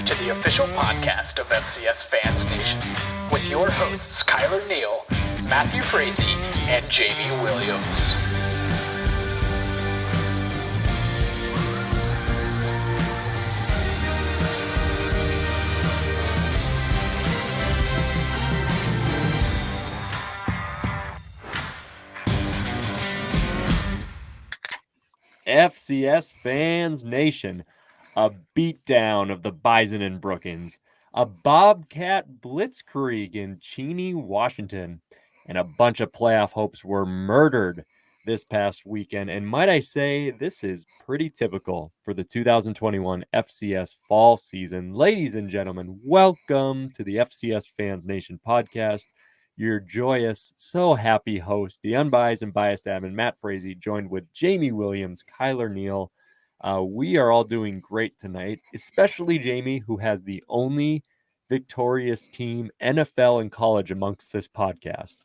to the official podcast of FCS Fans Nation with your hosts Kyler Neal, Matthew Frazee, and Jamie Williams. FCS Fans Nation, a beatdown of the Bison and Brookings, a Bobcat blitzkrieg in Cheney, Washington, and a bunch of playoff hopes were murdered this past weekend. And might I say, this is pretty typical for the 2021 FCS fall season. Ladies and gentlemen, welcome to the FCS Fans Nation podcast. Your joyous, so happy host, the unbiased and biased admin, Matt Frazee, joined with Jamie Williams, Kyler Neal. We are all doing great tonight, especially Jamie, who has the only victorious team, NFL and college, amongst this podcast.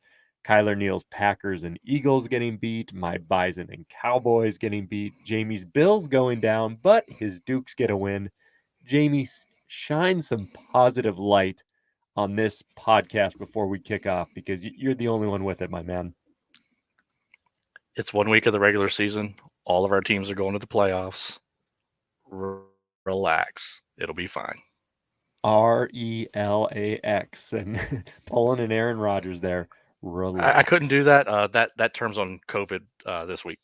Kyler Neal's Packers and Eagles getting beat, my Bison and Cowboys getting beat, Jamie's Bills going down, but his Dukes get a win. Jamie, shine some positive light on this podcast before we kick off, because you're the only one with it, my man. It's 1 week of the regular season. All of our teams are going to the playoffs. Relax. It'll be fine. RELAX and pulling an Aaron Rodgers there. Relax. I couldn't do that. That term's on COVID this week.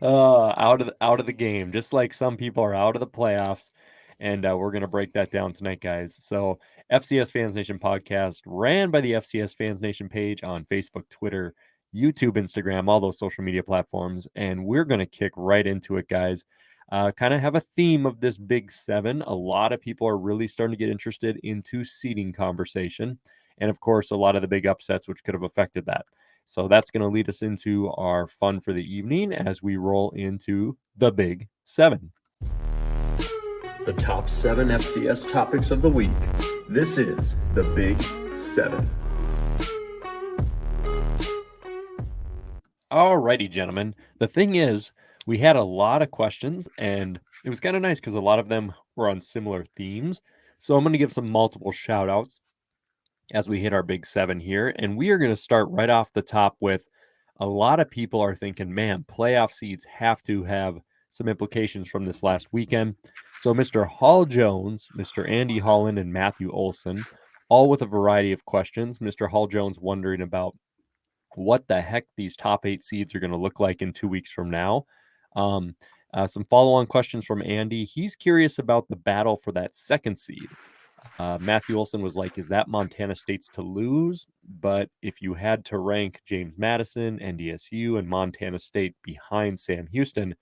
Out of the game, just like some people are out of the playoffs. And we're going to break that down tonight, guys. So FCS Fans Nation podcast ran by the FCS Fans Nation page on Facebook, Twitter, YouTube, Instagram, all those social media platforms. And we're going to kick right into it, guys. Kind of have a theme of this Big Seven. A lot of people are really starting to get interested into seeding conversation. And of course, a lot of the big upsets, which could have affected that. So that's going to lead us into our fun for the evening as we roll into the Big Seven. The top 7 FCS topics of the week. This is the Big 7. Alrighty, gentlemen. The thing is, we had a lot of questions, and it was kind of nice because a lot of them were on similar themes. So I'm going to give some multiple shout outs as we hit our Big 7 here. And we are going to start right off the top with a lot of people are thinking, man, playoff seeds have to have some implications from this last weekend. So Mr. Hall Jones, Mr. Andy Holland, and Matthew Olson, all with a variety of questions. Mr. Hall Jones wondering about what the heck these top 8 seeds are going to look like in 2 weeks from now. Some follow-on questions from Andy. He's curious about the battle for that second seed. Matthew Olson was like, is that Montana State's to lose? But if you had to rank James Madison, NDSU, and Montana State behind Sam Houston,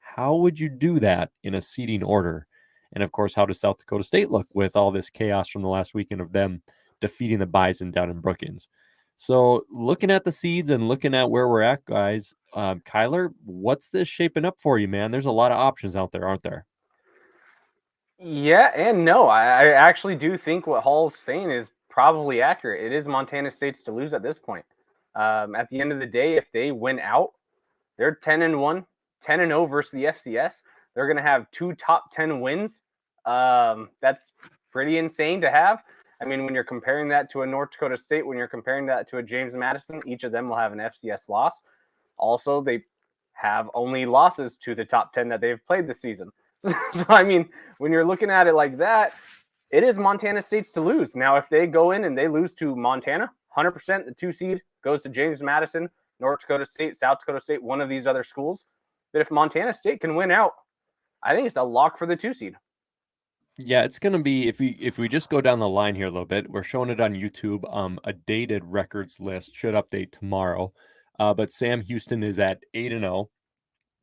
how would you do that in a seeding order? And of course, how does South Dakota State look with all this chaos from the last weekend of them defeating the Bison down in Brookings? So looking at the seeds and looking at where we're at, guys, Kyler, what's this shaping up for you, man? There's a lot of options out there, aren't there? Yeah and no. I actually do think what Hall's saying is probably accurate. It is Montana State's to lose at this point. At the end of the day, if they win out, they're 10-1. 10-0 versus the FCS. They're going to have 2 top 10 wins. That's pretty insane to have. I mean, when you're comparing that to a North Dakota State, when you're comparing that to a James Madison, each of them will have an FCS loss. Also, they have only losses to the top 10 that they've played this season. So, I mean, when you're looking at it like that, it is Montana State's to lose. Now, if they go in and they lose to Montana, 100% the 2 seed goes to James Madison, North Dakota State, South Dakota State, one of these other schools. But if Montana State can win out, I think it's a lock for the 2 seed. Yeah, it's going to be, if we just go down the line here a little bit, we're showing it on YouTube. A dated records list should update tomorrow. But Sam Houston is at 8-0,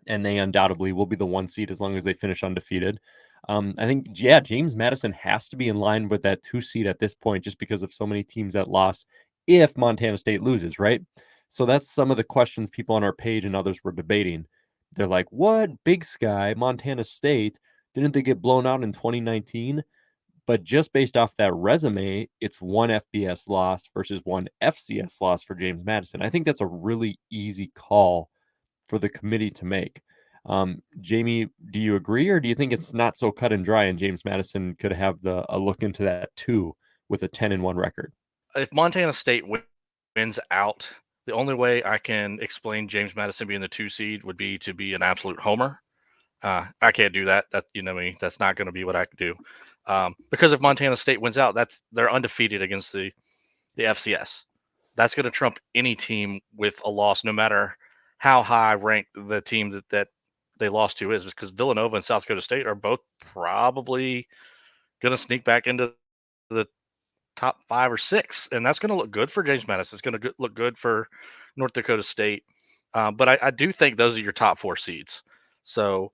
and they undoubtedly will be the 1 seed as long as they finish undefeated. I think, yeah, James Madison has to be in line with that 2 seed at this point just because of so many teams that lost if Montana State loses, right? So that's some of the questions people on our page and others were debating. They're like, what? Big Sky, Montana State, didn't they get blown out in 2019? But just based off that resume, it's 1 FBS loss versus 1 FCS loss for James Madison. I think that's a really easy call for the committee to make. Jamie, do you agree, or do you think it's not so cut and dry and James Madison could have a look into that too with a 10-1 record? If Montana State wins out, the only way I can explain James Madison being the 2 seed would be to be an absolute homer. I can't do that. That me. That's not going to be what I can do. Because if Montana State wins out, they're undefeated against the FCS. That's going to trump any team with a loss, no matter how high ranked the team that they lost to is. Because Villanova and South Dakota State are both probably going to sneak back into the top 5 or 6, and that's going to look good for James Madison. It's going to look good for North Dakota State. But I do think those are your top 4 seeds. So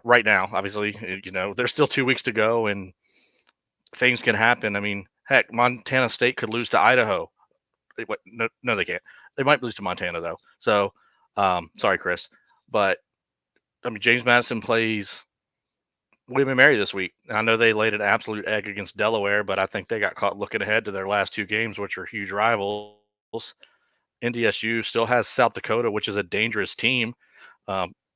right now, obviously, there's still 2 weeks to go, and things can happen. I mean, heck, Montana State could lose to Idaho. No, they can't. They might lose to Montana, though. So, sorry, Chris. But, I mean, James Madison plays William & Mary this week. I know they laid an absolute egg against Delaware, but I think they got caught looking ahead to their last 2 games, which are huge rivals. NDSU still has South Dakota, which is a dangerous team.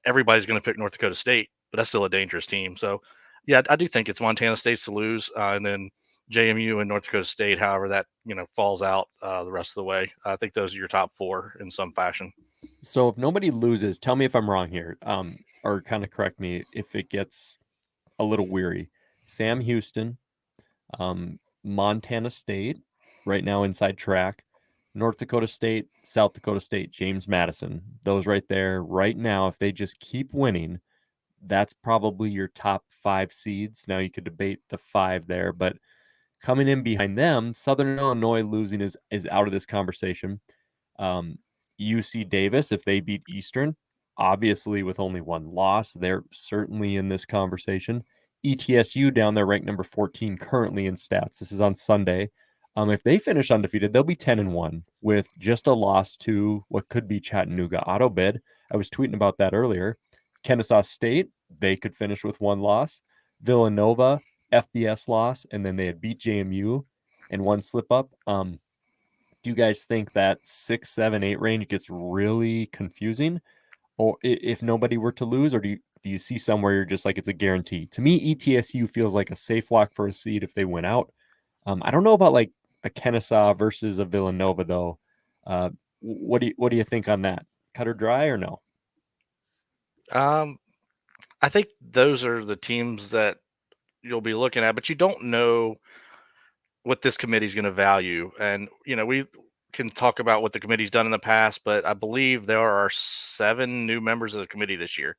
Everybody's going to pick North Dakota State, but that's still a dangerous team. So, yeah, I do think it's Montana State's to lose, and then JMU and North Dakota State, however that falls out the rest of the way. I think those are your top 4 in some fashion. So if nobody loses, tell me if I'm wrong here, or kind of correct me if it gets a little weary. Sam Houston, Montana State, right now inside track, North Dakota State, South Dakota State, James Madison. Those right there, right now, if they just keep winning, that's probably your top 5 seeds. Now you could debate the 5 there, but coming in behind them, Southern Illinois losing is out of this conversation. UC Davis, if they beat Eastern, obviously with only 1 loss, they're certainly in this conversation. ETSU down there ranked number 14 currently in stats. This is on Sunday. If they finish undefeated, they'll be 10-1 with just a loss to what could be Chattanooga auto bid. I was tweeting about that earlier. Kennesaw State, they could finish with 1 loss. Villanova, FBS loss, and then they had beat JMU and 1 slip up. Do you guys think that 6, 7, 8 range gets really confusing, or if nobody were to lose, or do you see somewhere you're just like it's a guarantee? To me, ETSU feels like a safe lock for a seed if they win out. I don't know about like a Kennesaw versus a Villanova though. What do you think on that? Cut or dry or no? I think those are the teams that you'll be looking at, but you don't know what this committee is going to value. And, we can talk about what the committee's done in the past, but I believe there are 7 new members of the committee this year.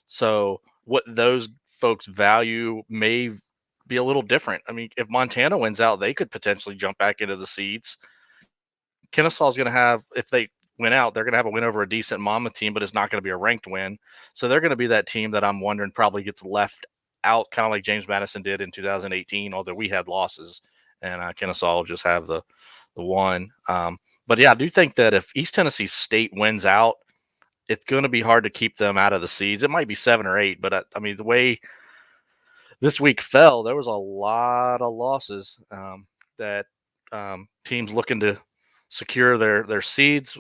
So what those folks value may be a little different. I mean, if Montana wins out, they could potentially jump back into the seeds. Kennesaw is going to have, if they win out, they're going to have a win over a decent Monmouth team, but it's not going to be a ranked win. So they're going to be that team that I'm wondering probably gets left out, kind of like James Madison did in 2018, although we had losses, and Kennesaw will just have the 1. But yeah, I do think that if East Tennessee State wins out, it's going to be hard to keep them out of the seeds. It might be 7 or 8, but I mean, the way this week fell, there was a lot of losses that teams looking to secure their seeds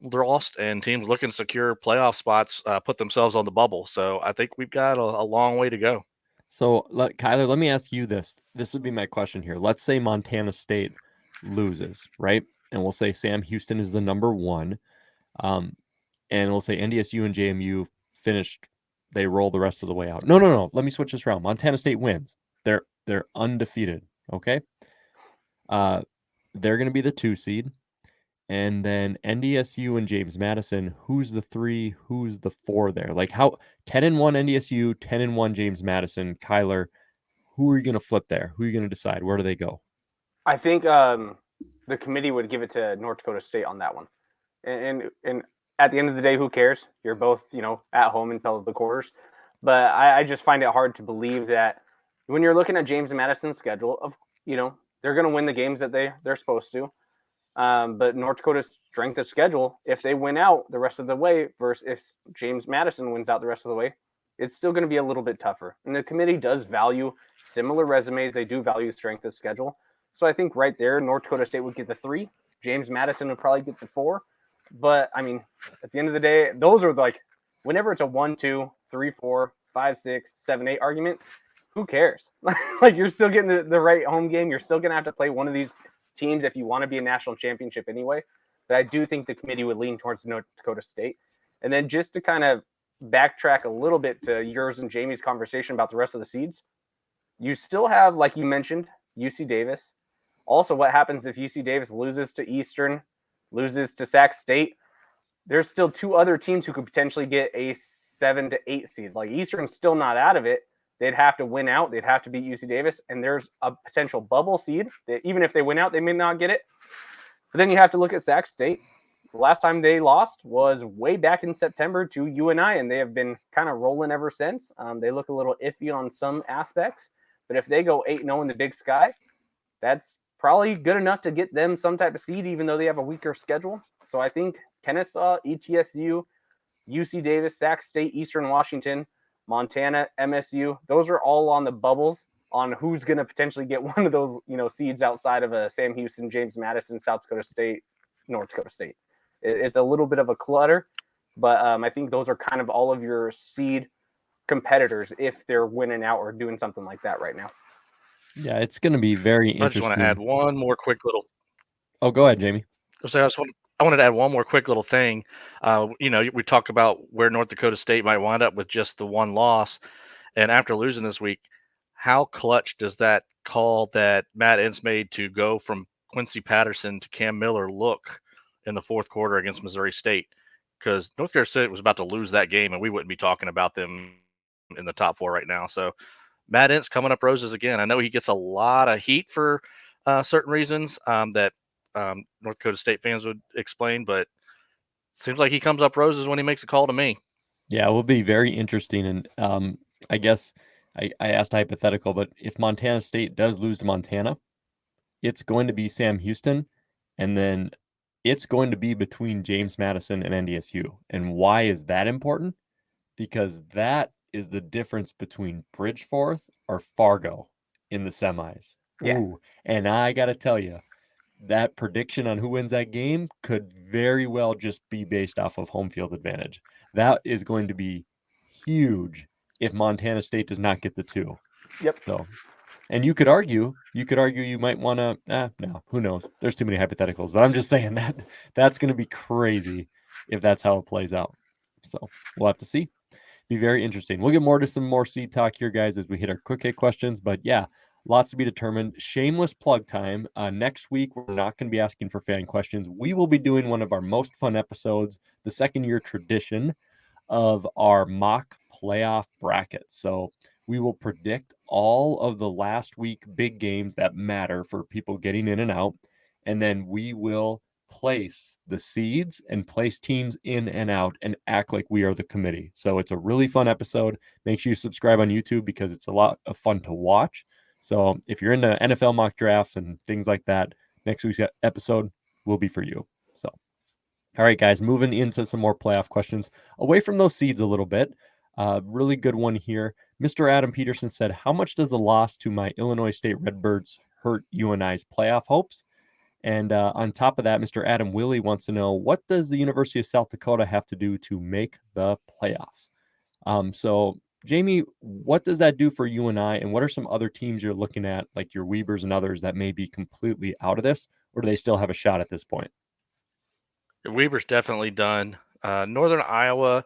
lost, and teams looking to secure playoff spots put themselves on the bubble. So I think we've got a long way to go. So, Kyler, let me ask you this. This would be my question here. Let's say Montana State loses, right? And we'll say Sam Houston is the number 1. And we'll say NDSU and JMU finished. They roll the rest of the way out. No. Let me switch this around. Montana State wins. They're undefeated. Okay. They're going to be the 2 seed. And then NDSU and James Madison, who's the 3, who's the 4 there? Like how 10-1 NDSU, 10-1 James Madison, Kyler, who are you going to flip there? Who are you going to decide? Where do they go? I think the committee would give it to North Dakota State on that one. And at the end of the day, who cares? You're both, at home until the quarters. But I just find it hard to believe that when you're looking at James Madison's schedule, they're going to win the games that they're supposed to. But North Dakota's strength of schedule, if they win out the rest of the way versus if James Madison wins out the rest of the way, it's still going to be a little bit tougher. And the committee does value similar resumes. They do value strength of schedule. So I think right there, North Dakota State would get the 3. James Madison would probably get the 4. But, I mean, at the end of the day, those are like Whenever it's a 1, 2, 3, 4, 5, 6, 7, 8 argument, who cares? Like, you're still getting the right home game. You're still going to have to play one of these teams if you want to be a national championship anyway. But I do think the committee would lean towards North Dakota State. And then just to kind of backtrack a little bit to yours and Jamie's conversation about the rest of the seeds, you still have, like you mentioned, UC Davis. Also, what happens if UC Davis loses to Eastern, loses to Sac State? There's still 2 other teams who could potentially get a 7 to 8 seed. Like, Eastern's still not out of it. They'd have to win out. They'd have to beat UC Davis. And there's a potential bubble seed that even if they win out, they may not get it. But then you have to look at Sac State. The last time they lost was way back in September to UNI, and they have been kind of rolling ever since. They look a little iffy on some aspects. But if they go 8-0 in the Big Sky, that's probably good enough to get them some type of seed, even though they have a weaker schedule. So I think Kennesaw, ETSU, UC Davis, Sac State, Eastern Washington, Montana, MSU, those are all on the bubbles on who's going to potentially get one of those, seeds outside of a Sam Houston, James Madison, South Dakota State, North Dakota State. It's a little bit of a clutter, but I think those are kind of all of your seed competitors if they're winning out or doing something like that right now. Yeah, it's going to be very interesting. I just want to add one more quick little. Oh, go ahead, Jamie. I wanted to add one more quick little thing. We talk about where North Dakota State might wind up with just the one loss, and after losing this week, how clutch does that call that Matt Entz made to go from Quincy Patterson to Cam Miller look in the fourth quarter against Missouri State? Because North Dakota State was about to lose that game, and we wouldn't be talking about them in the top 4 right now. So Matt Entz coming up roses again. I know he gets a lot of heat for certain reasons that North Dakota State fans would explain, but seems like he comes up roses when he makes a call to me. Yeah, it will be very interesting. And I guess I asked a hypothetical, but if Montana State does lose to Montana, it's going to be Sam Houston, and then it's going to be between James Madison and NDSU. And why is that important? Because that is the difference between Bridgeforth or Fargo in the semis. Yeah. Ooh, and I got to tell you, that prediction on who wins that game could very well just be based off of home field advantage. That is going to be huge if Montana State does not get the 2. Yep. So, and you could argue you might want to, no, who knows? There's too many hypotheticals, but I'm just saying that's going to be crazy if that's how it plays out. So we'll have to see. Be very interesting. We'll get more to some more seed talk here, guys, as we hit our quick hit questions. But yeah, lots to be determined. Shameless plug time. Next week, we're not going to be asking for fan questions. We will be doing one of our most fun episodes, the second-year tradition of our mock playoff bracket. So we will predict all of the last week big games that matter for people getting in and out. And then we will place the seeds and place teams in and out and act like we are the committee. So it's a really fun episode. Make sure you subscribe on YouTube because it's a lot of fun to watch. So if you're into NFL mock drafts and things like that, next week's episode will be for you. So, all right, guys, moving into some more playoff questions away from those seeds a little bit. Really good one here. Mr. Adam Peterson said, how much does the loss to my Illinois State Redbirds hurt UNI's playoff hopes? And on top of that, Mr. Adam Willie wants to know, what does the University of South Dakota have to do to make the playoffs? So, Jamie, what does that do for UNI, and what are some other teams you're looking at, like your Weebers and others, that may be completely out of this, or do they still have a shot at this point? Weber's definitely done. Northern Iowa,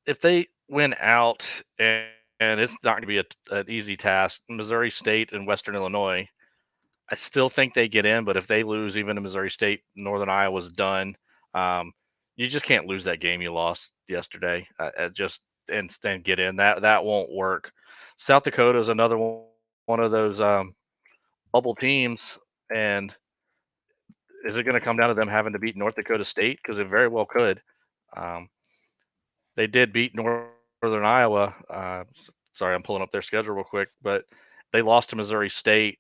if they win out, and it's not going to be an easy task, Missouri State and Western Illinois, I still think they get in, but if they lose even to Missouri State, Northern Iowa's done. You just can't lose that game you lost yesterday. And get in. That won't work. South Dakota is another one of those bubble teams, and is it going to come down to them having to beat North Dakota State? Because it very well could. They did beat Northern Iowa. Sorry, I'm pulling up their schedule real quick, but they lost to Missouri State,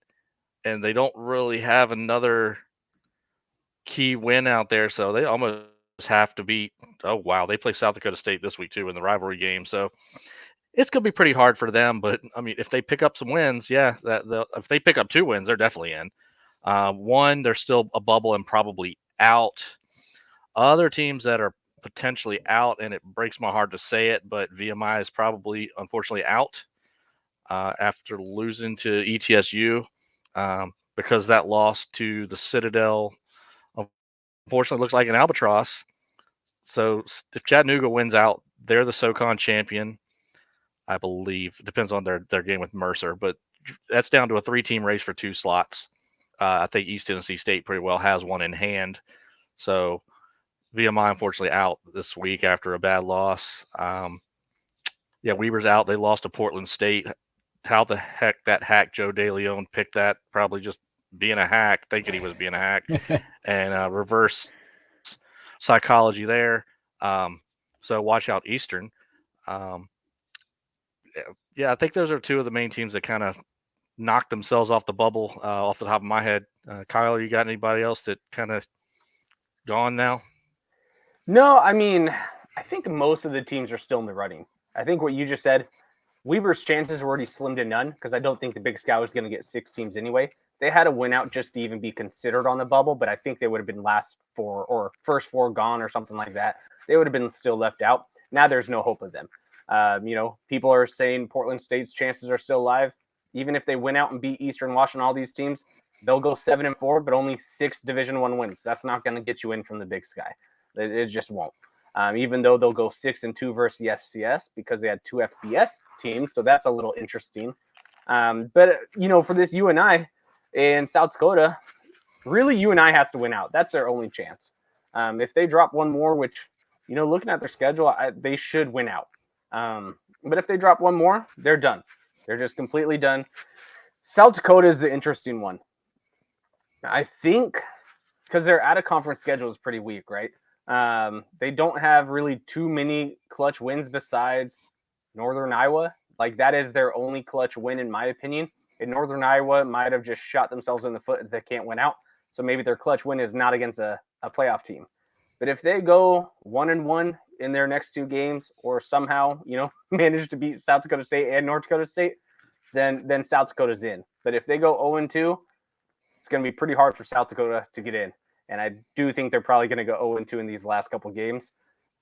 and they don't really have another key win out there, so they almost have to beat. Oh wow, they play South Dakota State this week too in the rivalry game, so it's going to be pretty hard for them. But I mean, if they pick up some wins, if they pick up 2 wins, they're definitely in. 1, they're still a bubble and probably out. Other teams that are potentially out, and it breaks my heart to say it, but VMI is probably, unfortunately, out after losing to ETSU because that loss to the Citadel, unfortunately, looks like an albatross. So if Chattanooga wins out, they're the SoCon champion, I believe. It depends on their game with Mercer, but that's down to a 3-team race for 2 slots. I think East Tennessee State pretty well has one in hand. So VMI, unfortunately, out this week after a bad loss. Yeah, Weber's out. They lost to Portland State. How the heck that hack Joe DeLeon picked that? Probably just being a hack, thinking he was being a hack, and reverse psychology there. So watch out, Eastern. Yeah, I think those are 2 of the main teams that kind of knocked themselves off the bubble off the top of my head. Kyle, you got anybody else that kind of gone now? No, I mean, I think most of the teams are still in the running. I think what you just said, Weber's chances were already slim to none because I don't think the Big Sky was going to get 6 teams anyway. They had to win out just to even be considered on the bubble, but I think they would have been last 4 or first 4 gone or something like that. They would have been still left out. Now there's no hope of them. People are saying Portland State's chances are still alive. Even if they win out and beat Eastern Washington, all these teams, they'll go 7-4, but only 6 Division I wins. That's not going to get you in from the Big Sky. It just won't. Even though they'll go 6-2 versus the FCS because they had 2 FBS teams, so that's a little interesting. But for this UNI and South Dakota, really UNI has to win out. That's their only chance. If they drop one more, which looking at their schedule, they should win out. But if they drop one more, they're done. They're just completely done. South Dakota is the interesting one. I think because their out-of-conference schedule is pretty weak, right? They don't have really too many clutch wins besides Northern Iowa. Like, that is their only clutch win, in my opinion. And Northern Iowa might have just shot themselves in the foot if they can't win out. So maybe their clutch win is not against a playoff team. But if they go 1-1 in their next 2 games, or somehow, manage to beat South Dakota State and North Dakota State, then South Dakota's in. But if they go 0-2, it's going to be pretty hard for South Dakota to get in. And I do think they're probably going to go 0-2 in these last couple games.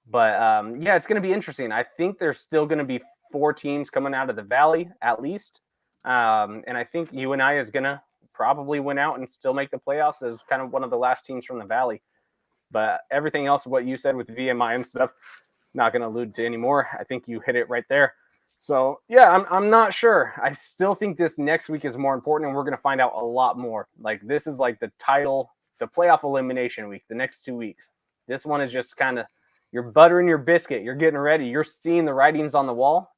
But, it's going to be interesting. I think there's still going to be 4 teams coming out of the Valley, at least. And I think UNI is going to probably win out and still make the playoffs as kind of one of the last teams from the Valley. But everything else, what you said with VMI and stuff, not going to allude to anymore. I think you hit it right there. So, yeah, I'm not sure. I still think this next week is more important, and we're going to find out a lot more. Like, this is like the playoff elimination week, the next 2 weeks. This one is just kind of, you're buttering your biscuit. You're getting ready. You're seeing the writings on the wall,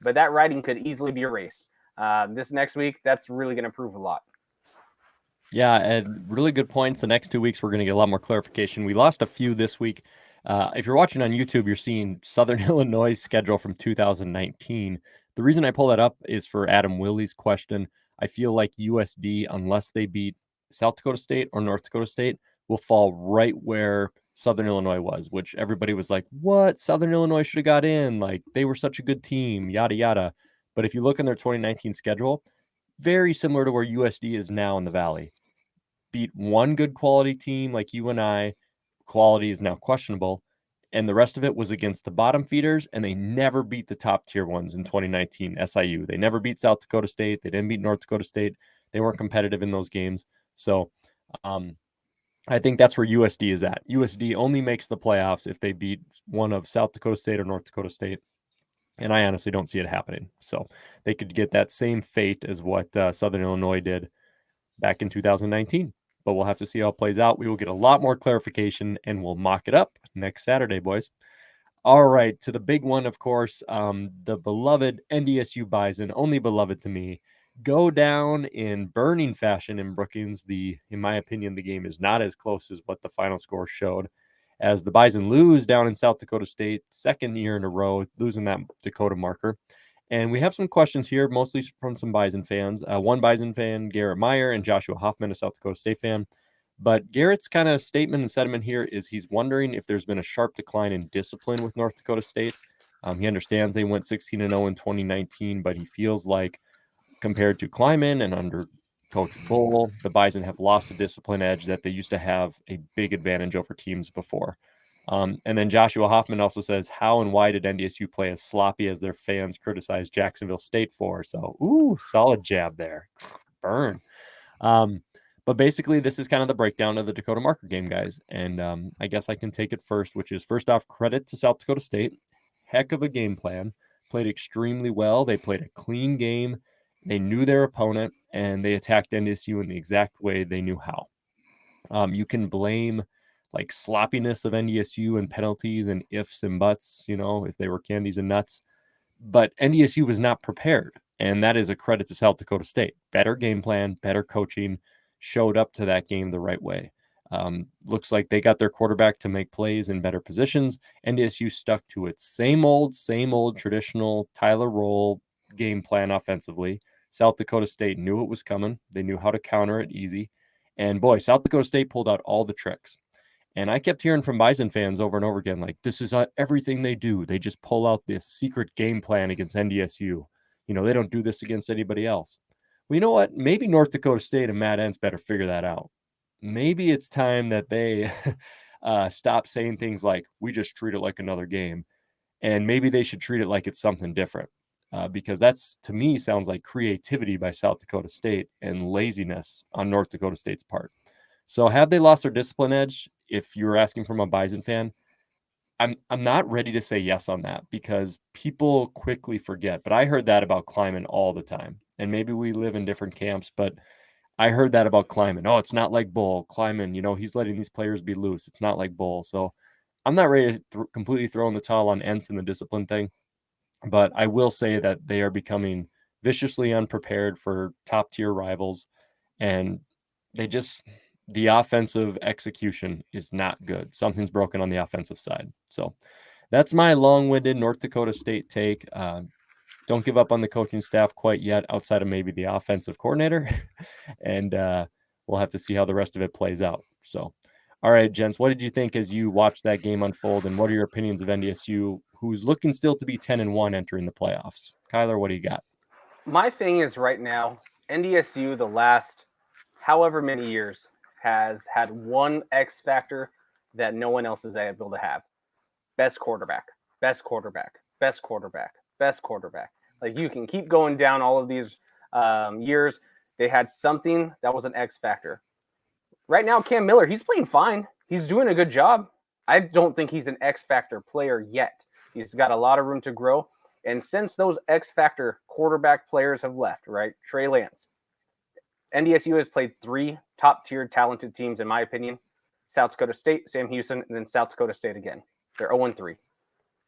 but that writing could easily be erased. This next week, that's really going to prove a lot. Yeah, and really good points. The next 2 weeks, we're going to get a lot more clarification. We lost a few this week. If you're watching on YouTube, you're seeing Southern Illinois' schedule from 2019. The reason I pull that up is for Adam Willie's question. I feel like USD, unless they beat South Dakota State or North Dakota State, will fall right where Southern Illinois was, which everybody was like, what? Southern Illinois should have got in. Like, they were such a good team, yada, yada. But if you look in their 2019 schedule, very similar to where USD is now in the Valley. Beat one good quality team like UNI. Quality is now questionable. And the rest of it was against the bottom feeders, and they never beat the top tier ones in 2019, SIU. They never beat South Dakota State. They didn't beat North Dakota State. They weren't competitive in those games. So I think that's where USD is at. USD only makes the playoffs if they beat one of South Dakota State or North Dakota State. And I honestly don't see it happening. So they could get that same fate as what Southern Illinois did back in 2019. But we'll have to see how it plays out. We will get a lot more clarification, and we'll mock it up next Saturday, boys. All right, to the big one, of course, the beloved NDSU Bison, only beloved to me, go down in burning fashion in Brookings. In my opinion, the game is not as close as what the final score showed, as the Bison lose down in South Dakota State, 2nd year in a row, losing that Dakota marker. And we have some questions here, mostly from some Bison fans. One Bison fan, Garrett Meyer, and Joshua Hoffman, a South Dakota State fan. But Garrett's kind of statement and sentiment here is he's wondering if there's been a sharp decline in discipline with North Dakota State. He understands they went 16-0 in 2019, but he feels like compared to Kleiman and under Coach Bull, the Bison have lost a discipline edge that they used to have a big advantage over teams before. And then Joshua Hoffman also says, how and why did NDSU play as sloppy as their fans criticized Jacksonville State for? So, solid jab there. Burn. But basically, this is kind of the breakdown of the Dakota Marker game, guys. And I guess I can take it first, which is first off, credit to South Dakota State. Heck of a game plan. Played extremely well. They played a clean game. They knew their opponent, and they attacked NDSU in the exact way they knew how. You can blame like sloppiness of NDSU and penalties and ifs and buts, if they were candies and nuts. But NDSU was not prepared. And that is a credit to South Dakota State. Better game plan, better coaching, showed up to that game the right way. Looks like they got their quarterback to make plays in better positions. NDSU stuck to its same old traditional Tyler roll game plan offensively. South Dakota State knew it was coming. They knew how to counter it easy. And boy, South Dakota State pulled out all the tricks. And I kept hearing from Bison fans over and over again, like, this is everything they do. They just pull out this secret game plan against NDSU. They don't do this against anybody else. Well, you know what? Maybe North Dakota State and Matt Entz better figure that out. Maybe it's time that they stop saying things like, we just treat it like another game. And maybe they should treat it like it's something different. Because that's, to me, sounds like creativity by South Dakota State and laziness on North Dakota State's part. So have they lost their discipline edge? If you were asking from a Bison fan, I'm not ready to say yes on that because people quickly forget. But I heard that about Kleiman all the time. And maybe we live in different camps, but I heard that about Kleiman. Oh, it's not like Bull. Kleiman, he's letting these players be loose. It's not like Bull. So I'm not ready to completely throw in the towel on Entz and the discipline thing. But I will say that they are becoming viciously unprepared for top-tier rivals. And the offensive execution is not good. Something's broken on the offensive side. So that's my long-winded North Dakota State take. Don't give up on the coaching staff quite yet, outside of maybe the offensive coordinator. And we'll have to see how the rest of it plays out. So, all right, gents, what did you think as you watched that game unfold? And what are your opinions of NDSU, who's looking still to be 10-1 entering the playoffs? Kyler, what do you got? My thing is right now, NDSU, the last however many years, has had one X factor that no one else is able to have. Best quarterback, best quarterback, best quarterback, best quarterback. Like, you can keep going down all of these years. They had something that was an X factor. Right now, Cam Miller, he's playing fine. He's doing a good job. I don't think he's an X factor player yet. He's got a lot of room to grow. And since those X factor quarterback players have left, right? Trey Lance, NDSU has played 3 top-tier talented teams, in my opinion. South Dakota State, Sam Houston, and then South Dakota State again. They're 0-3.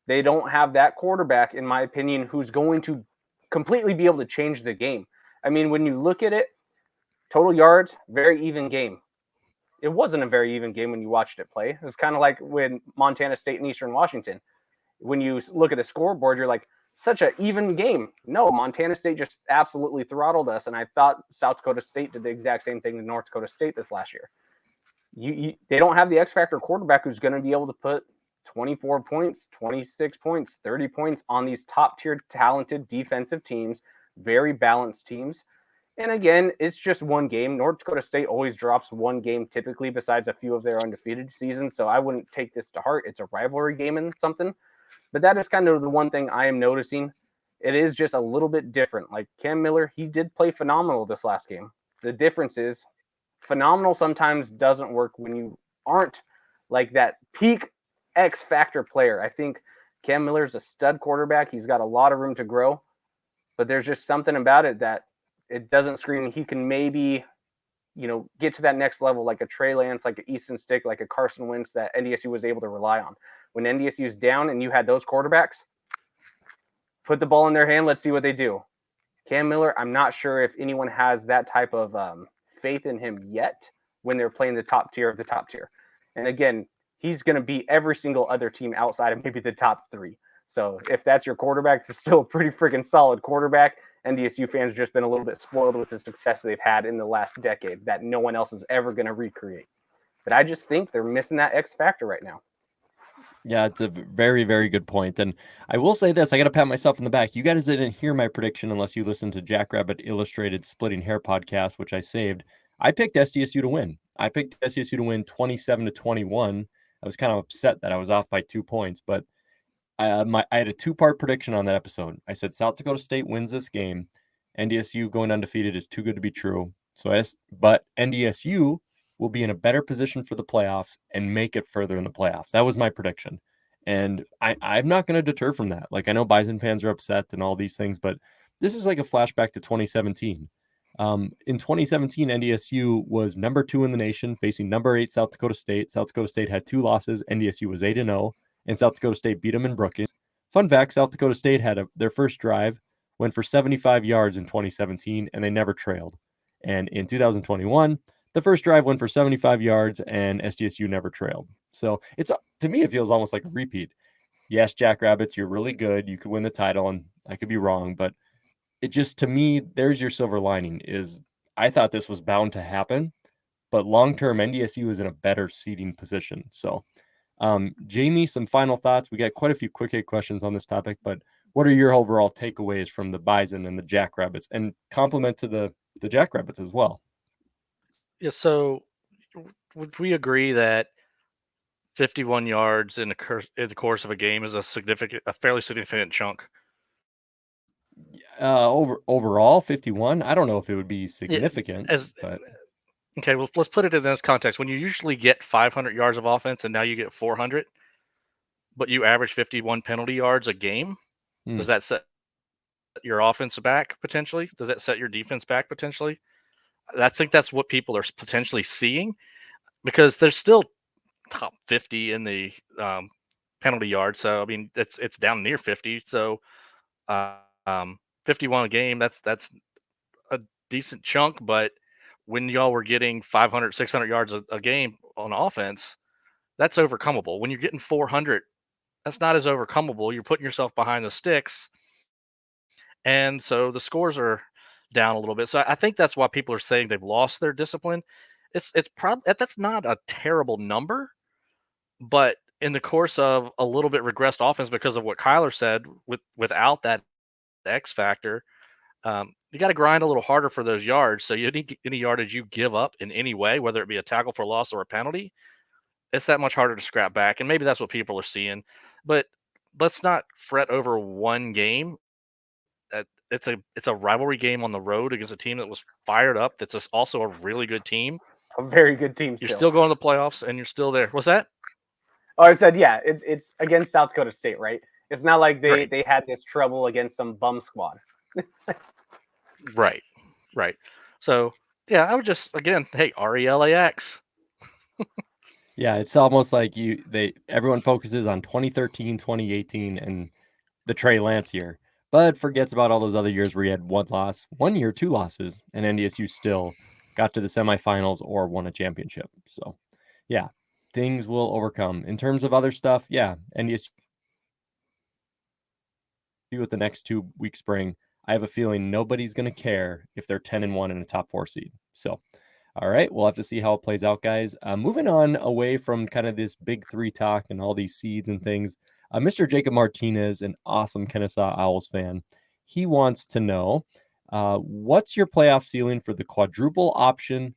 They don't have that quarterback, in my opinion, who's going to completely be able to change the game. I mean, when you look at it, total yards, very even game. It wasn't a very even game when you watched it play. It was kind of like when Montana State and Eastern Washington. When you look at the scoreboard, you're like, such an even game. No, Montana State just absolutely throttled us, and I thought South Dakota State did the exact same thing to North Dakota State this last year. They don't have the X-factor quarterback who's going to be able to put 24 points, 26 points, 30 points on these top-tier talented defensive teams, very balanced teams. And again, it's just one game. North Dakota State always drops one game typically besides a few of their undefeated seasons, so I wouldn't take this to heart. It's a rivalry game and something. But that is kind of the one thing I am noticing. It is just a little bit different. Like Cam Miller, he did play phenomenal this last game. The difference is phenomenal sometimes doesn't work when you aren't like that peak X factor player. I think Cam Miller's a stud quarterback. He's got a lot of room to grow, but there's just something about it that it doesn't scream he can maybe, get to that next level, like a Trey Lance, like an Easton Stick, like a Carson Wentz that NDSU was able to rely on. When NDSU is down and you had those quarterbacks, put the ball in their hand. Let's see what they do. Cam Miller, I'm not sure if anyone has that type of faith in him yet when they're playing the top tier of the top tier. And again, he's going to beat every single other team outside of maybe the top 3. So if that's your quarterback, it's still a pretty freaking solid quarterback. NDSU fans have just been a little bit spoiled with the success they've had in the last decade that no one else is ever going to recreate. But I just think they're missing that X factor right now. Yeah, it's a very, very good point. And I will say this, I got to pat myself in the back. You guys didn't hear my prediction unless you listened to Jackrabbit Illustrated Splitting Hair podcast, which I saved. I picked SDSU to win. I picked SDSU to win 27-21. I was kind of upset that I was off by 2 points, but I had a 2-part prediction on that episode. I said South Dakota State wins this game. NDSU going undefeated is too good to be true. But NDSU will be in a better position for the playoffs and make it further in the playoffs. That was my prediction. And I'm not going to deter from that. Like, I know Bison fans are upset and all these things, but this is like a flashback to 2017. In 2017, NDSU was number 2 in the nation, facing number 8 South Dakota State. South Dakota State had 2 losses. NDSU was 8-0, and South Dakota State beat them in Brookings. Fun fact, South Dakota State had their first drive, went for 75 yards in 2017, and they never trailed. And in 2021, the first drive went for 75 yards, and SDSU never trailed. So to me, it feels almost like a repeat. Yes, Jackrabbits, you're really good. You could win the title, and I could be wrong, but it just, to me, there's your silver lining. Is I thought this was bound to happen, but long-term, NDSU is in a better seeding position. So, Jamie, some final thoughts. We got quite a few quick hit questions on this topic, but what are your overall takeaways from the Bison and the Jackrabbits, and compliment to the Jackrabbits as well? Yeah. So, would we agree that 51 yards in the course of a game is a fairly significant chunk? Overall, 51. I don't know if it would be significant, but okay. Well, let's put it in this context. When you usually get 500 yards of offense, and now you get 400, but you average 51 penalty yards a game, does that set your offense back potentially? Does that set your defense back potentially? I think that's what people are potentially seeing, because there's still top 50 in the penalty yards. So I mean, it's down near 50. So 51 a game, that's a decent chunk. But when y'all were getting 500, 600 yards a game on offense, that's overcomable. When you're getting 400, that's not as overcomable. You're putting yourself behind the sticks, and so the scores are down a little bit. So I think that's why people are saying they've lost their discipline. It's probably, that's not a terrible number, but in the course of a little bit regressed offense, because of what Kyler said, without that X factor, you got to grind a little harder for those yards. So any yardage you give up in any way, whether it be a tackle for loss or a penalty, it's that much harder to scrap back. And maybe that's what people are seeing. But let's not fret over one game. It's a rivalry game on the road against a team that was fired up. That's also a really good team. A very good team. You're still going to the playoffs, and you're still there. What's that? Oh, I said, yeah, it's against South Dakota State, right? It's not like they had this trouble against some bum squad. Right. So, yeah, I would just, again, hey, RELAX. Yeah, it's almost like everyone focuses on 2013, 2018, and the Trey Lance year, but forgets about all those other years where you had 1 loss, 1 year, 2 losses, and NDSU still got to the semifinals or won a championship. So, yeah, things will overcome. In terms of other stuff, yeah, NDSU with the next 2-week spring, I have a feeling nobody's going to care if they're 10-1 and a top 4 seed. So, all right, we'll have to see how it plays out, guys. Moving on away from kind of this big 3 talk and all these seeds and things, Mr. Jacob Martinez, an awesome Kennesaw Owls fan, he wants to know, what's your playoff ceiling for the quadruple option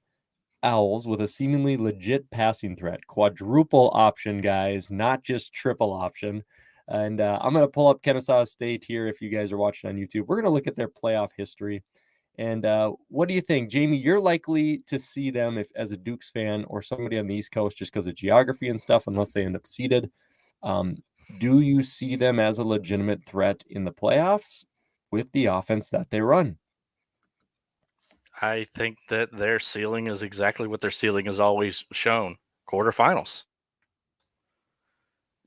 Owls with a seemingly legit passing threat? Quadruple option, guys, not just triple option. And I'm going to pull up Kennesaw State here if you guys are watching on YouTube. We're going to look at their playoff history. And what do you think, Jamie? You're likely to see them as a Dukes fan or somebody on the East Coast just because of geography and stuff, unless they end up seeded. Do you see them as a legitimate threat in the playoffs with the offense that they run? I think that their ceiling is exactly what their ceiling has always shown: quarterfinals.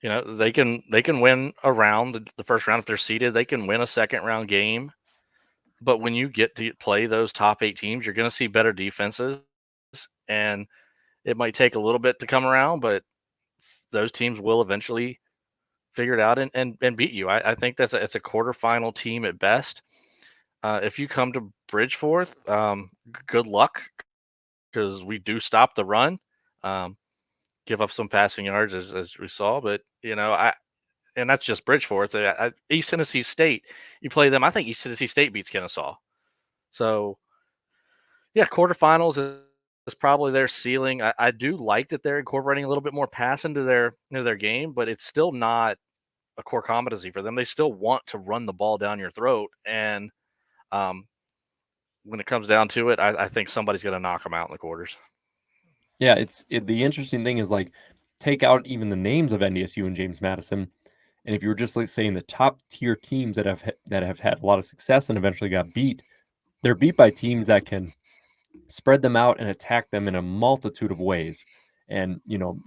You know, they can win a round, the first round if they're seeded. They can win a second round game. But when you get to play those top 8 teams, you're going to see better defenses, and it might take a little bit to come around, but those teams will eventually figure it out and beat you. I think it's a quarterfinal team at best. If you come to Bridgeforth, good luck, because we do stop the run, give up some passing yards as we saw, but and that's just Bridgeforth. East Tennessee State, you play them. I think East Tennessee State beats Kennesaw. So, yeah, quarterfinals probably their ceiling. I do like that they're incorporating a little bit more pass into their game, but it's still not a core competency for them. They still want to run the ball down your throat, and when it comes down to it, I think somebody's going to knock them out in the quarters. Yeah, the interesting thing is, like, take out even the names of NDSU and James Madison, and if you were just like saying the top tier teams that have had a lot of success and eventually got beat, they're beat by teams that can spread them out and attack them in a multitude of ways. And,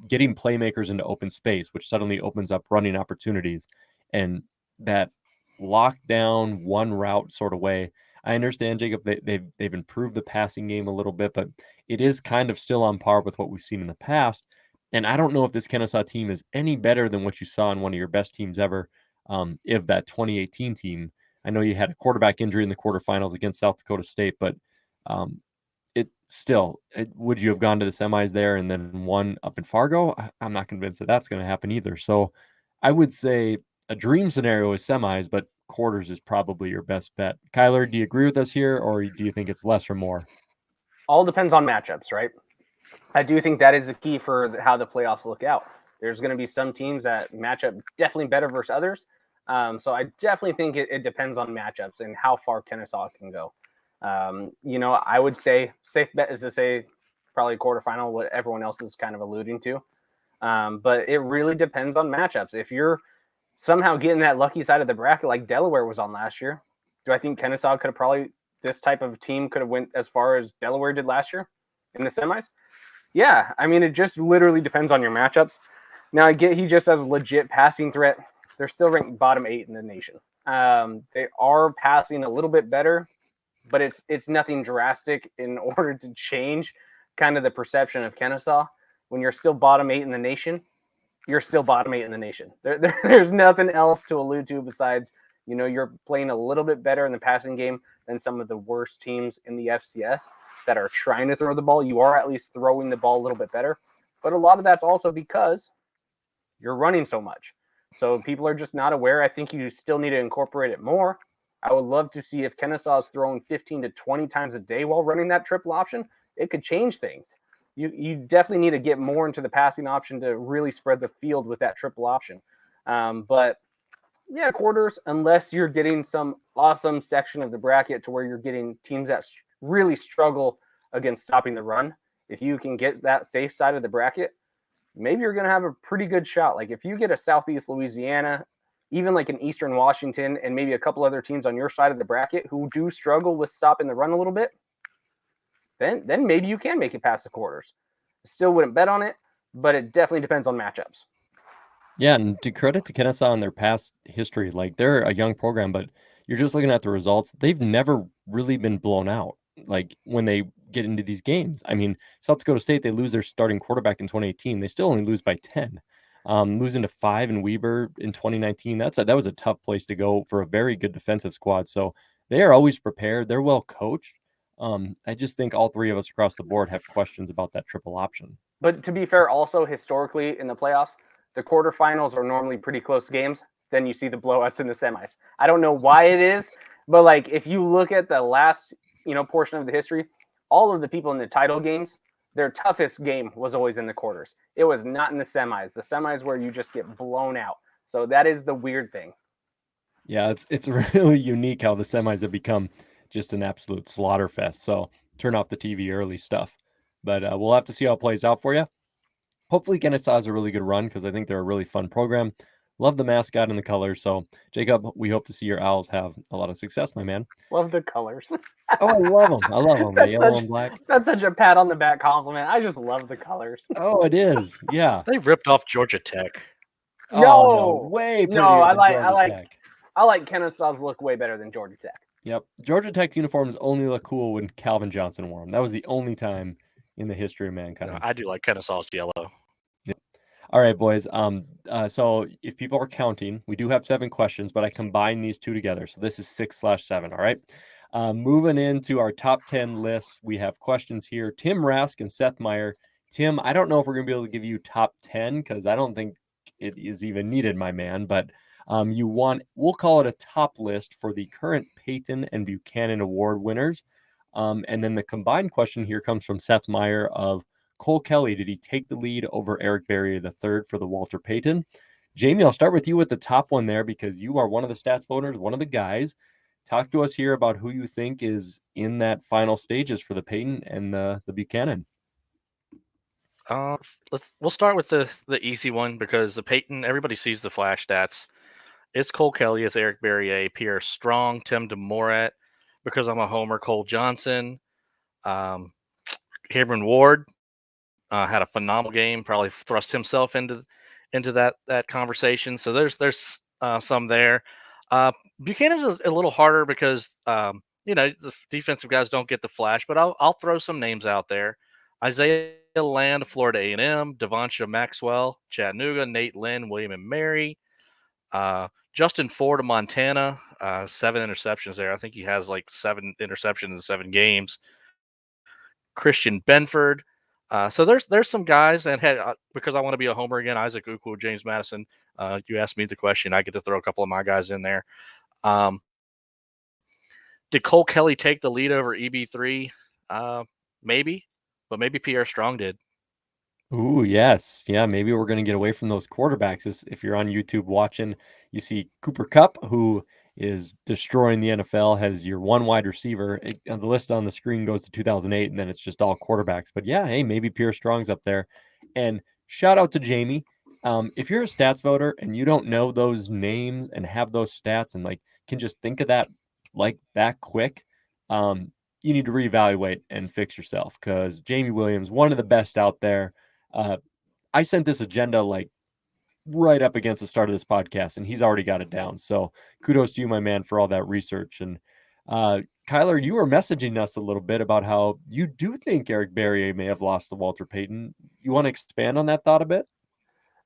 getting playmakers into open space, which suddenly opens up running opportunities, and that lockdown one route sort of way. I understand, Jacob, they've improved the passing game a little bit, but it is kind of still on par with what we've seen in the past. And I don't know if this Kennesaw team is any better than what you saw in one of your best teams ever, if that 2018 team. I know you had a quarterback injury in the quarterfinals against South Dakota State, but would you have gone to the semis there and then won up in Fargo? I'm not convinced that that's going to happen either. So I would say a dream scenario is semis, but quarters is probably your best bet. Kyler, do you agree with us here, or do you think it's less or more? All depends on matchups, right? I do think that is the key for how the playoffs look out. There's going to be some teams that match up definitely better versus others. So I definitely think it depends on matchups and how far Kennesaw can go. I would say safe bet is to say probably quarterfinal, what everyone else is kind of alluding to. But it really depends on matchups. If you're somehow getting that lucky side of the bracket like Delaware was on last year, do I think Kennesaw could have probably, this type of team could have went as far as Delaware did last year in the semis? Yeah, I mean, it just literally depends on your matchups. Now, I get he just has a legit passing threat. They're still ranked bottom 8 in the nation. They are passing a little bit better, but it's nothing drastic in order to change kind of the perception of Kennesaw. When you're still bottom 8 in the nation, you're still bottom 8 in the nation. There's nothing else to allude to besides, you're playing a little bit better in the passing game than some of the worst teams in the FCS that are trying to throw the ball. You are at least throwing the ball a little bit better. But a lot of that's also because you're running so much. So people are just not aware. I think you still need to incorporate it more. I would love to see if Kennesaw is throwing 15 to 20 times a day while running that triple option. It could change things. You definitely need to get more into the passing option to really spread the field with that triple option. But yeah, quarters, unless you're getting some awesome section of the bracket to where you're getting teams that really struggle against stopping the run. If you can get that safe side of the bracket, maybe you're going to have a pretty good shot. Like if you get a Southeast Louisiana, even like an Eastern Washington, and maybe a couple other teams on your side of the bracket who do struggle with stopping the run a little bit, then maybe you can make it past the quarters. Still wouldn't bet on it, but it definitely depends on matchups. Yeah, and to credit to Kennesaw and their past history, like they're a young program, but you're just looking at the results. They've never really been blown out. Like when they get into these games, I mean, South Dakota State, they lose their starting quarterback in 2018. They still only lose by 10. Losing to 5 in Weber in 2019, that was a tough place to go for a very good defensive squad. So they are always prepared. They're well coached. I just think all three of us across the board have questions about that triple option. But to be fair, also historically in the playoffs, the quarterfinals are normally pretty close games. Then you see the blowouts in the semis. I don't know why it is, but like if you look at the last portion of the history, all of the people in the title games, their toughest game was always in the quarters. It was not in the semis. The semis where you just get blown out. So that is the weird thing. Yeah, it's really unique how the semis have become just an absolute slaughter fest. So turn off the TV early stuff. But we'll have to see how it plays out for you. Hopefully Kennesaw has a really good run because I think they're a really fun program. Love the mascot and the colors. So, Jacob, we hope to see your Owls have a lot of success, my man. Love the colors. Oh, I love them. I love them. The yellow and black. That's such a pat on the back compliment. I just love the colors. Oh, it is. Yeah. They ripped off Georgia Tech. No way. No, I like Kennesaw's look way better than Georgia Tech. Yep. Georgia Tech uniforms only look cool when Calvin Johnson wore them. That was the only time in the history of mankind. I do like Kennesaw's yellow. Yep. All right, boys. So if people are counting, we do have 7 questions, but I combined these 2 together. So this is 6/7. All right. Moving into our top 10 lists, we have questions here. Tim Rask and Seth Meyer. Tim, I don't know if we're going to be able to give you top 10 because I don't think it is even needed, my man. But we'll call it a top list for the current Peyton and Buchanan Award winners. And then the combined question here comes from Seth Meyer of Cole Kelly. Did he take the lead over Eric Berry III for the Walter Payton? Jamie, I'll start with you with the top one there because you are one of the stats voters, one of the guys. Talk to us here about who you think is in that final stages for the Payton and the Buchanan. We'll start with the easy one because the Payton, everybody sees the flash stats. It's Cole Kelly, it's Eric Berrier, Pierre Strong, Tim DeMorat, because I'm a homer, Cole Johnson, Cameron Ward had a phenomenal game, probably thrust himself into that conversation. So there's some there. Buchanan's a little harder because the defensive guys don't get the flash, but I'll throw some names out there. Isaiah Land, Florida A&M, Devoncha Maxwell, Chattanooga, Nate Lynn, William and Mary, Justin Ford of Montana, 7 interceptions there. I think he has like 7 interceptions in 7 games. Christian Benford. So there's some guys that had, because I want to be a homer again, Isaac Ukwu, James Madison. You asked me the question. I get to throw a couple of my guys in there. Did Cole Kelly take the lead over EB3? Maybe, but maybe Pierre Strong did. Ooh, yes. Yeah, maybe we're going to get away from those quarterbacks. If you're on YouTube watching, you see Cooper Kupp, who is destroying the NFL, has your one wide receiver. The list on the screen goes to 2008, and then it's just all quarterbacks. But yeah, hey, maybe Pierre Strong's up there. And shout out to Jamie. If you're a stats voter and you don't know those names and have those stats and like can just think of that like that quick, you need to reevaluate and fix yourself because Jamie Williams, one of the best out there. I sent this agenda like right up against the start of this podcast, and he's already got it down. So kudos to you, my man, for all that research. And Kyler, you were messaging us a little bit about how you do think Eric Berrier may have lost to Walter Payton. You want to expand on that thought a bit?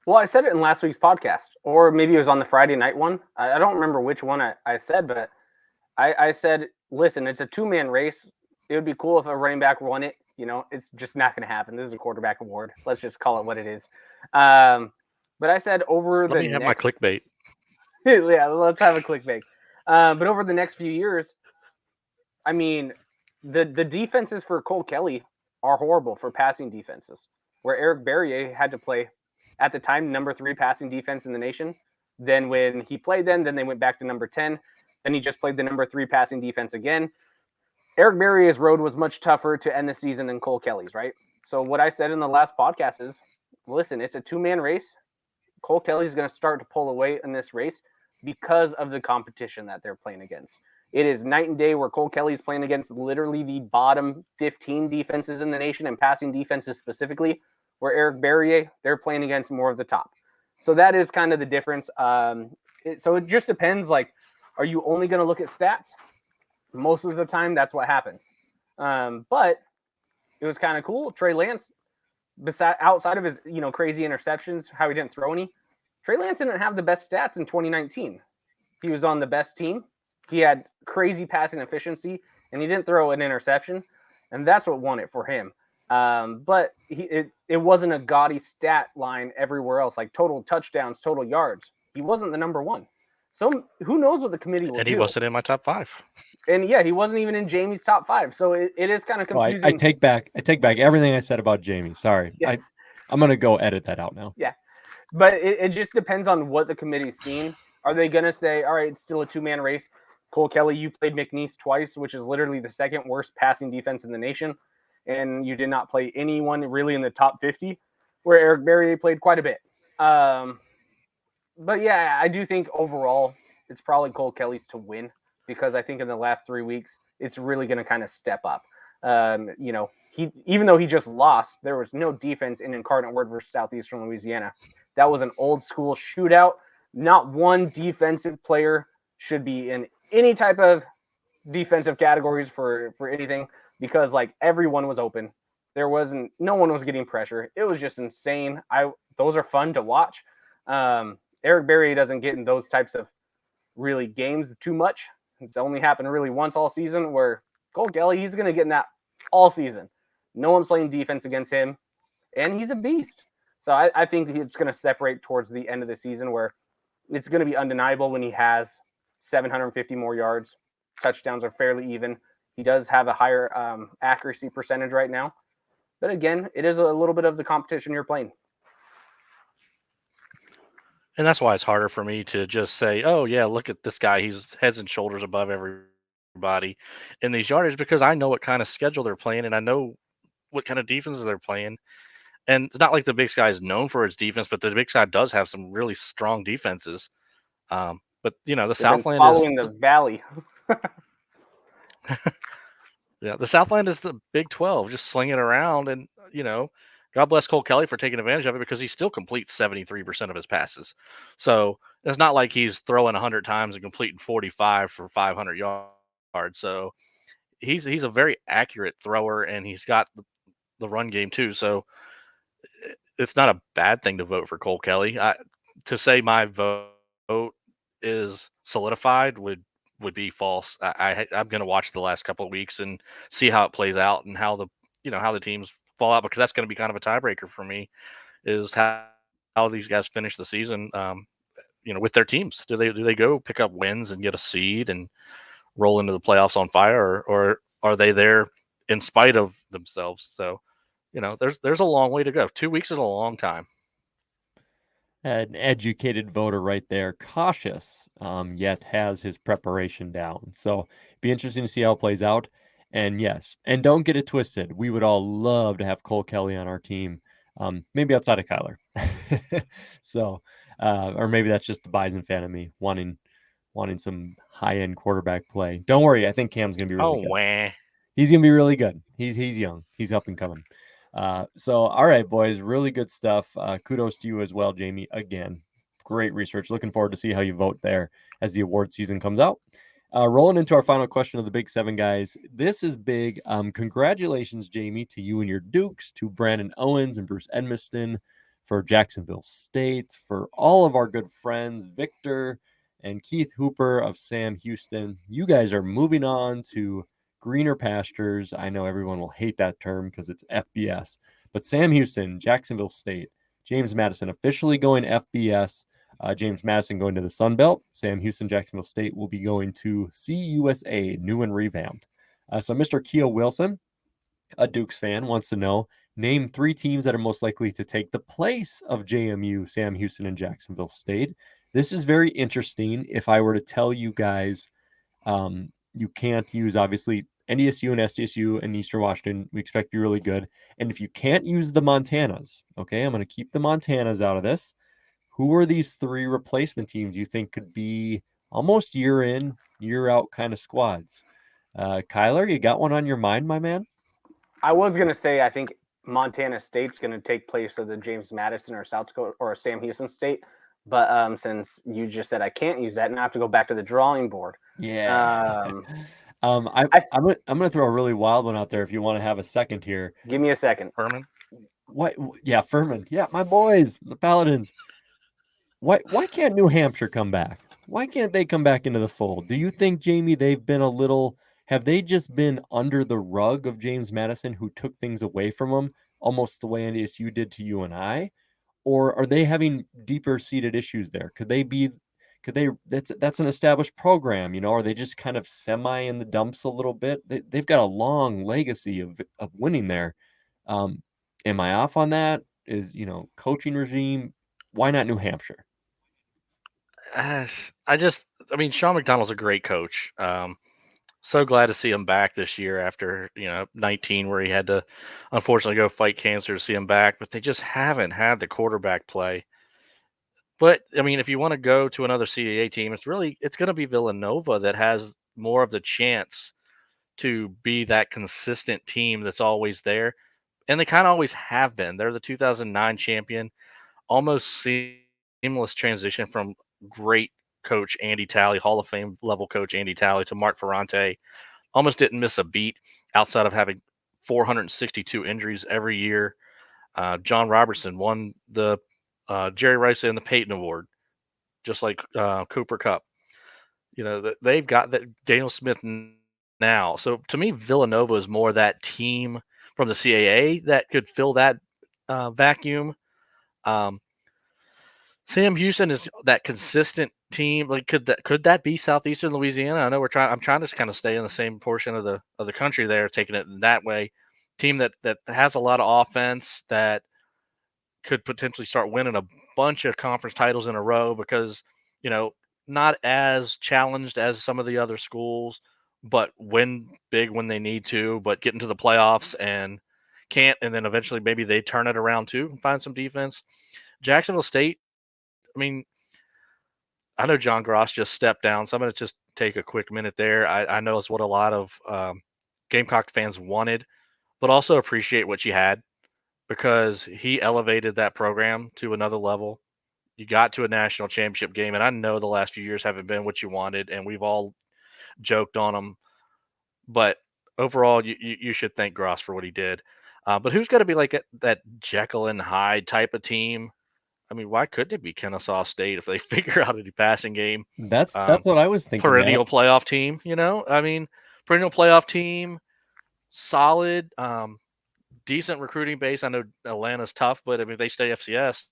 Well, I said it in last week's podcast, or maybe it was on the Friday night one. I don't remember which one I said, but I said, listen, it's a 2-man race. It would be cool if a running back won it. It's just not going to happen. This is a quarterback award. Let's just call it what it is. But I said over Let me have my clickbait. Yeah, let's have a clickbait. But over the next few years, I mean, the defenses for Cole Kelly are horrible for passing defenses, where Eric Berrier had to play, at the time, number 3 passing defense in the nation. Then when he played then they went back to number 10. Then he just played the number 3 passing defense again. Eric Berrier's road was much tougher to end the season than Cole Kelly's, right? So what I said in the last podcast is, listen, it's a 2-man race. Cole Kelly's going to start to pull away in this race because of the competition that they're playing against. It is night and day where Cole Kelly's playing against literally the bottom 15 defenses in the nation and passing defenses specifically, where Eric Berrier, they're playing against more of the top. So that is kind of the difference. So it just depends, like, are you only going to look at stats? Most of the time, that's what happens. But it was kind of cool. Trey Lance, outside of his crazy interceptions, how he didn't throw any, Trey Lance didn't have the best stats in 2019. He was on the best team. He had crazy passing efficiency, and he didn't throw an interception, and that's what won it for him. But it wasn't a gaudy stat line everywhere else, like total touchdowns, total yards. He wasn't the number 1. So who knows what the committee will do. And he wasn't in my top 5. And yeah, he wasn't even in Jamie's top 5. So it is kind of confusing. Well, I take back everything I said about Jamie. Sorry. Yeah. I'm going to go edit that out now. Yeah. But it just depends on what the committee's seen. Are they going to say, all right, it's still a 2-man race. Cole Kelly, you played McNeese twice, which is literally the 2nd worst passing defense in the nation. And you did not play anyone really in the top 50, where Eric Berrier played quite a bit. But yeah, I do think overall it's probably Cole Kelly's to win, because I think in the last 3 weeks, it's really going to kind of step up. He, even though he just lost, there was no defense in Incarnate Word versus Southeastern Louisiana. That was an old school shootout. Not one defensive player should be in any type of defensive categories for anything, because like everyone was open. No one was getting pressure. It was just insane. Those are fun to watch. Eric Berrier doesn't get in those types of really games too much. It's only happened really once all season, where Cole Kelly, he's going to get in that all season. No one's playing defense against him, and he's a beast. So I think it's going to separate towards the end of the season, where it's going to be undeniable when he has 750 more yards. Touchdowns are fairly even. He does have a higher accuracy percentage right now. But again, it is a little bit of the competition you're playing. And that's why it's harder for me to just say, oh, yeah, look at this guy. He's heads and shoulders above everybody in these yardage, because I know what kind of schedule they're playing and I know what kind of defenses they're playing. And it's not like the Big Sky is known for its defense, but the Big Sky does have some really strong defenses. But, the They've been Southland following the Valley. Yeah, the Southland is the Big 12, just slinging it around. And, God bless Cole Kelly for taking advantage of it, because he still completes 73% of his passes. So it's not like he's throwing 100 times and completing 45 for 500 yards. So he's a very accurate thrower, and he's got the run game too. So it's not a bad thing to vote for Cole Kelly. To say my vote is solidified would be false. I'm going to watch the last couple of weeks and see how it plays out and how the teams fall out, because that's going to be kind of a tiebreaker for me, is how these guys finish the season. With their teams, do they go pick up wins and get a seed and roll into the playoffs on fire, or are they there in spite of themselves? So, there's a long way to go. 2 weeks is a long time. An educated voter right there, cautious, yet has his preparation down. So be interesting to see how it plays out. And yes, and don't get it twisted. We would all love to have Cole Kelly on our team, maybe outside of Kyler. So, or maybe that's just the Bison fan of me wanting some high-end quarterback play. Don't worry, I think Cam's gonna be really good. Wah. He's gonna be really good. He's young. He's up and coming. So, all right, boys, really good stuff. Kudos to you as well, Jamie. Again, great research. Looking forward to see how you vote there as the award season comes out. Rolling into our final question of the Big Seven, guys. This is big. Congratulations, Jamie, to you and your Dukes, to Brandon Owens and Bruce Edmiston, for Jacksonville State, for all of our good friends, Victor and Keith Hooper of Sam Houston. You guys are moving on to greener pastures. I know everyone will hate that term because it's FBS, but Sam Houston, Jacksonville State, James Madison officially going FBS. James Madison going to the Sun Belt. Sam Houston, Jacksonville State will be going to CUSA, new and revamped. So Mr. Keel Wilson, a Dukes fan, wants to know, name 3 teams that are most likely to take the place of JMU, Sam Houston, and Jacksonville State. This is very interesting. If I were to tell you guys, you can't use, obviously, NDSU and SDSU and Eastern Washington, we expect to be really good. And if you can't use the Montanas, okay, I'm going to keep the Montanas out of this. Who are these 3 replacement teams you think could be almost year in, year out kind of squads? Kyler, you got one on your mind, my man? I was going to say, I think Montana State's going to take place of the James Madison or South Dakota or Sam Houston State. But since you just said I can't use that, and I have to go back to the drawing board. Yeah. I'm going to throw a really wild one out there if you want to have a second here. Give me a second. Furman? What? Yeah, Furman. Yeah, my boys, the Paladins. Why can't New Hampshire come back? Why can't they come back into the fold? Do you think, Jamie, have they just been under the rug of James Madison, who took things away from them, almost the way NDSU did to you and I? Or are they having deeper seated issues there? That's an established program, Are they just kind of semi in the dumps a little bit? They've got a long legacy of winning there. Am I off on that? Is, coaching regime? Why not New Hampshire? Sean McDonald's a great coach. So glad to see him back this year after, 19, where he had to unfortunately go fight cancer to see him back, but they just haven't had the quarterback play. But if you want to go to another CAA team, it's going to be Villanova that has more of the chance to be that consistent team that's always there. And they kind of always have been. They're the 2009 champion, almost seamless transition from great coach Andy Talley, Hall of Fame level coach Andy Talley, to Mark Ferrante. Almost didn't miss a beat outside of having 462 injuries every year. John Robertson won the Jerry Rice and the Peyton Award, just like Cooper Cup. They've got that Daniel Smith now. So to me, Villanova is more that team from the CAA that could fill that vacuum. Sam Houston is that consistent team. Like, could that be Southeastern Louisiana? I know I'm trying to kind of stay in the same portion of the country there, taking it in that way. Team that has a lot of offense that could potentially start winning a bunch of conference titles in a row because, not as challenged as some of the other schools, but win big when they need to, but get into the playoffs and can't, and then eventually maybe they turn it around too and find some defense. Jacksonville State, I mean, I know John Gross just stepped down, so I'm going to just take a quick minute there. I know it's what a lot of Gamecock fans wanted, but also appreciate what you had because he elevated that program to another level. You got to a national championship game, and I know the last few years haven't been what you wanted, and we've all joked on him. But overall, you should thank Gross for what he did. But who's going to be like that Jekyll and Hyde type of team? I mean, why couldn't it be Kennesaw State if they figure out a passing game? That's what I was thinking. Perennial playoff team, I mean, perennial playoff team, solid, decent recruiting base. I know Atlanta's tough, but I mean, if they stay FCS,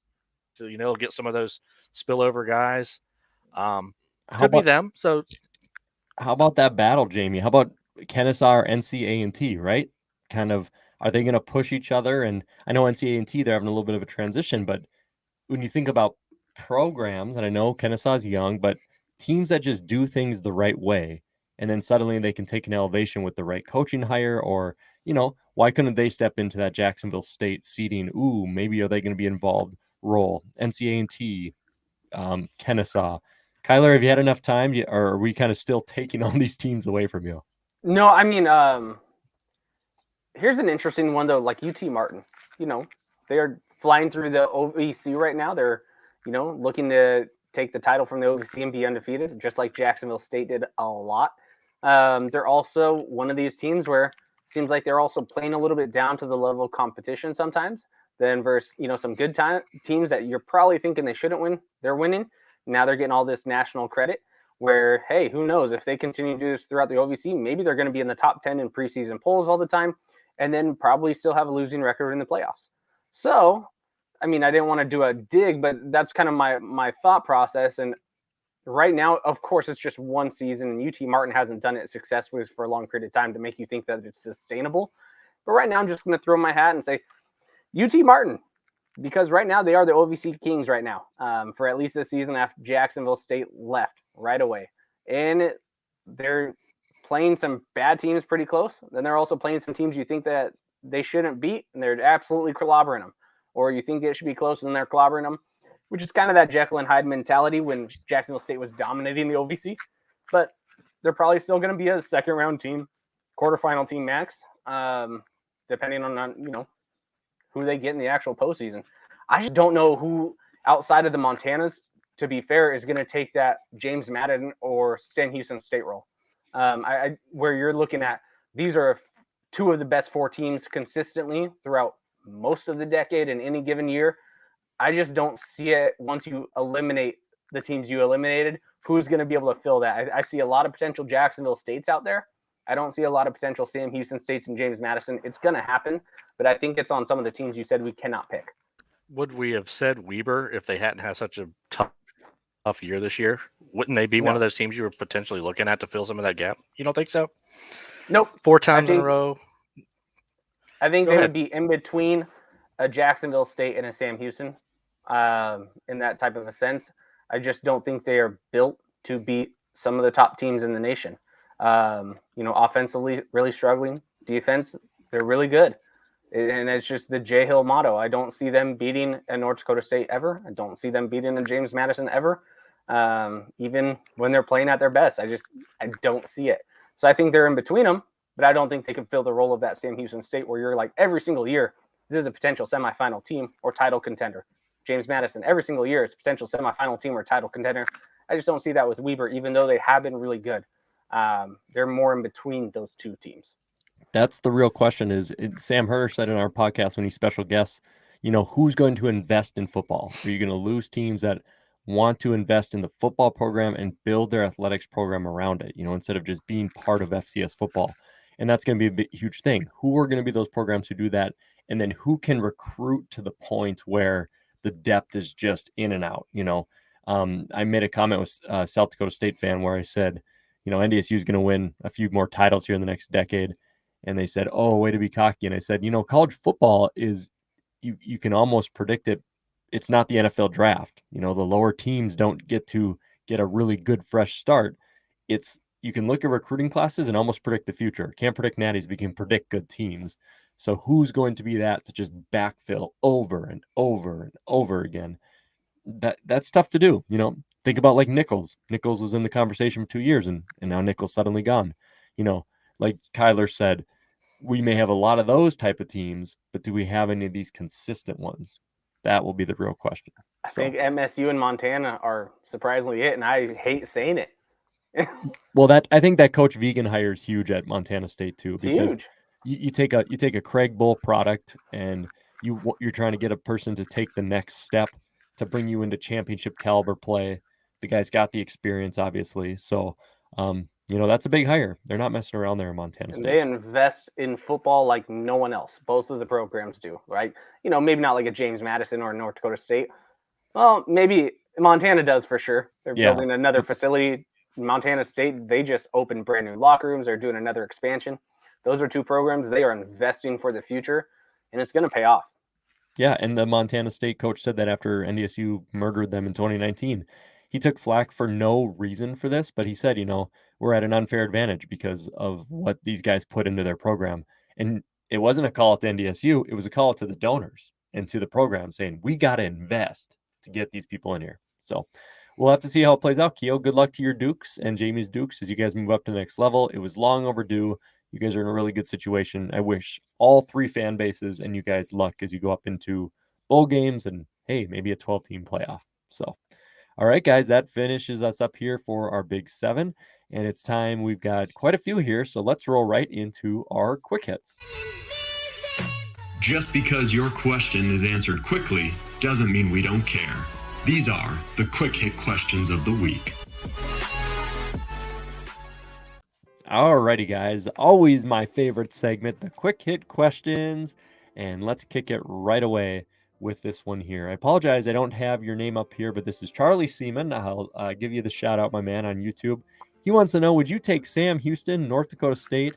so, get some of those spillover guys. Could be them. So, how about that battle, Jamie? How about Kennesaw or NC-A&T, right? Kind of, are they going to push each other? And I know NC-A&T, they're having a little bit of a transition, but when you think about programs, and I know Kennesaw's young, but teams that just do things the right way, and then suddenly they can take an elevation with the right coaching hire, or, why couldn't they step into that Jacksonville State seeding? Ooh, maybe are they going to be involved role? NC-A&T, Kennesaw. Kyler, have you had enough time, or are we kind of still taking all these teams away from you? No, I mean, here's an interesting one, though, like UT Martin. They are flying through the OVC right now. They're, looking to take the title from the OVC and be undefeated, just like Jacksonville State did a lot. They're also one of these teams where it seems like they're also playing a little bit down to the level of competition sometimes. Then versus, some good teams that you're probably thinking they shouldn't win, they're winning. Now they're getting all this national credit where, hey, who knows, if they continue to do this throughout the OVC, maybe they're going to be in the top 10 in preseason polls all the time and then probably still have a losing record in the playoffs. So, I mean, I didn't want to do a dig, but that's kind of my thought process. And right now, of course, it's just one season, and UT Martin hasn't done it successfully for a long period of time to make you think that it's sustainable. But right now, I'm just going to throw my hat and say UT Martin, because right now they are the OVC Kings right now for at least this season after Jacksonville State left right away. And they're playing some bad teams pretty close. Then they're also playing some teams you think that they shouldn't beat, and they're absolutely clobbering them. Or you think it should be close, and they're clobbering them, which is kind of that Jekyll and Hyde mentality when Jacksonville State was dominating the OVC. But they're probably still going to be a second-round team, quarterfinal team max, depending on who they get in the actual postseason. I just don't know who outside of the Montanas, to be fair, is going to take that James Madden or Sam Houston State role. Where you're looking at, these are two of the best four teams consistently throughout most of the decade in any given year. I just don't see it once you eliminate the teams you eliminated, who's going to be able to fill that. I see a lot of potential Jacksonville States out there. I don't see a lot of potential Sam Houston States and James Madison. It's going to happen, but I think it's on some of the teams you said we cannot pick. Would we have said Weber if they hadn't had such a tough year this year? Wouldn't they be one of those teams you were potentially looking at to fill some of that gap? You don't think so? Nope. 4 times in a row. I think they would be in between a Jacksonville State and a Sam Houston in that type of a sense. I just don't think they are built to beat some of the top teams in the nation. Offensively, really struggling. Defense, they're really good. And it's just the J Hill motto. I don't see them beating a North Dakota State ever. I don't see them beating a James Madison ever. Even when they're playing at their best, I don't see it. So I think they're in between them, but I don't think they can fill the role of that Sam Houston State where you're like every single year, this is a potential semifinal team or title contender. James Madison, every single year, it's a potential semifinal team or title contender. I just don't see that with Weber, even though they have been really good. They're more in between those two teams. That's the real question. Sam Herder said in our podcast when he's special guest, who's going to invest in football? Are you going to lose teams that want to invest in the football program and build their athletics program around it, instead of just being part of FCS football? And that's going to be a huge thing. Who are going to be those programs who do that? And then who can recruit to the point where the depth is just in and out. I made a comment with South Dakota State fan where I said, NDSU is going to win a few more titles here in the next decade. And they said, oh, way to be cocky. And I said, college football is, you can almost predict it. It's not the NFL draft. The lower teams don't get to get a really good fresh start. You can look at recruiting classes and almost predict the future. Can't predict natties, but you can predict good teams. So who's going to be that to just backfill over and over and over again? That's tough to do. Think about like Nichols. Nichols was in the conversation for 2 years, and now Nichols suddenly gone. Like Kyler said, we may have a lot of those type of teams, but do we have any of these consistent ones? That will be the real question. I think MSU and Montana are surprisingly it, and I hate saying it. Well, I think that Coach Vegan hire is huge at Montana State too, because huge. You take a Craig Bull product and you're trying to get a person to take the next step to bring you into championship caliber play. The guy's got the experience, obviously. So, that's a big hire. They're not messing around there in Montana State. They invest in football like no one else. Both of the programs do, right? Maybe not like a James Madison or North Dakota State. Well, maybe Montana does for sure. They're building another facility. Montana State, they just opened brand new locker rooms. They're doing another expansion. Those are two programs. They are investing for the future, and it's going to pay off. Yeah, and the Montana State coach said that after NDSU murdered them in 2019. He took flack for no reason for this, but he said, we're at an unfair advantage because of what these guys put into their program. And it wasn't a call to NDSU. It was a call to the donors and to the program saying, we got to invest to get these people in here. So we'll have to see how it plays out. Keo, good luck to your Dukes and Jamie's Dukes as you guys move up to the next level. It was long overdue. You guys are in a really good situation. I wish all three fan bases and you guys luck as you go up into bowl games and, hey, maybe a 12-team playoff. So, all right, guys, that finishes us up here for our Big Seven. And it's time. We've got quite a few here. So let's roll right into our quick hits. Just because your question is answered quickly doesn't mean we don't care. These are the quick hit questions of the week. Alrighty, guys. Always my favorite segment, the quick hit questions. And let's kick it right away with this one here. I apologize, I don't have your name up here, but this is Charlie Seaman. I'll give you the shout out, my man, on YouTube. He wants to know, would you take Sam Houston, North Dakota State,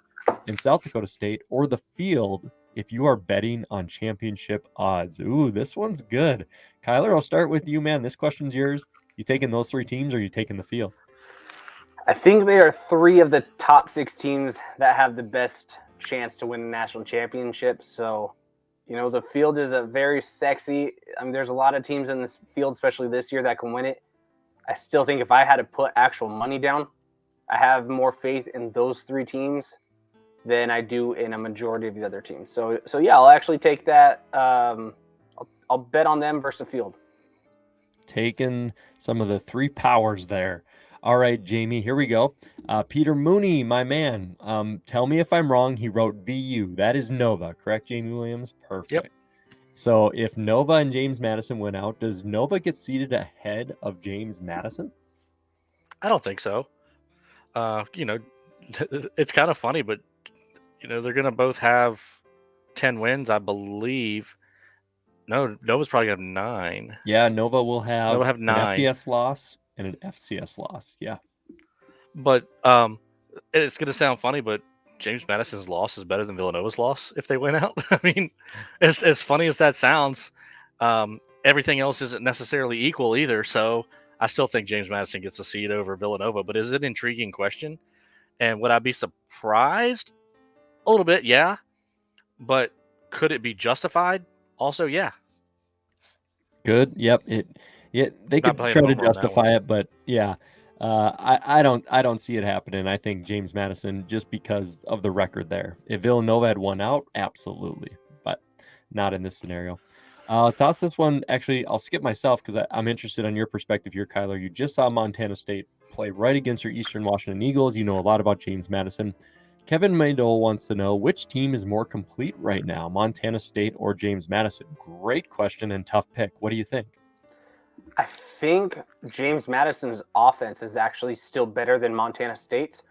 and South Dakota State, or the field if you are betting on championship odds? Ooh, this one's good. Kyler, I'll start with you, man. This question's yours. You taking those three teams, or are you taking the field? I think they are three of the top 6 teams that have the best chance to win the national championship. So, the field is a very sexy. There's a lot of teams in this field, especially this year, that can win it. I still think if I had to put actual money down, I have more faith in those 3 teams than I do in a majority of the other teams. So yeah, I'll actually take that. I'll bet on them versus the field. Taking some of the 3 powers there. All right, Jamie, here we go. Peter Mooney, my man. Tell me if I'm wrong. He wrote VU. That is Nova, correct, Jamie Williams? Perfect. Yep. So if Nova and James Madison went out, does Nova get seated ahead of James Madison? I don't think so. It's kind of funny, but they're going to both have 10 wins, I believe. No, Nova's probably going to have 9. Yeah, Nova will have 9. An FBS loss and an FCS loss. Yeah. But it's going to sound funny, but James Madison's loss is better than Villanova's loss if they win out. I mean, as funny as that sounds, everything else isn't necessarily equal either. So I still think James Madison gets a seed over Villanova, but is it an intriguing question? And would I be surprised? A little bit, yeah. But could it be justified? Also, yeah. Good. Yep. They could try to justify it, but yeah. I don't see it happening. I think James Madison, just because of the record there. If Villanova had won out, absolutely, but not in this scenario. Toss this one. Actually, I'll skip myself because I'm interested on your perspective here, Kyler. You just saw Montana State play right against your Eastern Washington Eagles. You know a lot about James Madison. Kevin Maydole wants to know, which team is more complete right now, Montana State or James Madison? Great question and tough pick. What do you think? I think James Madison's offense is actually still better than Montana State's,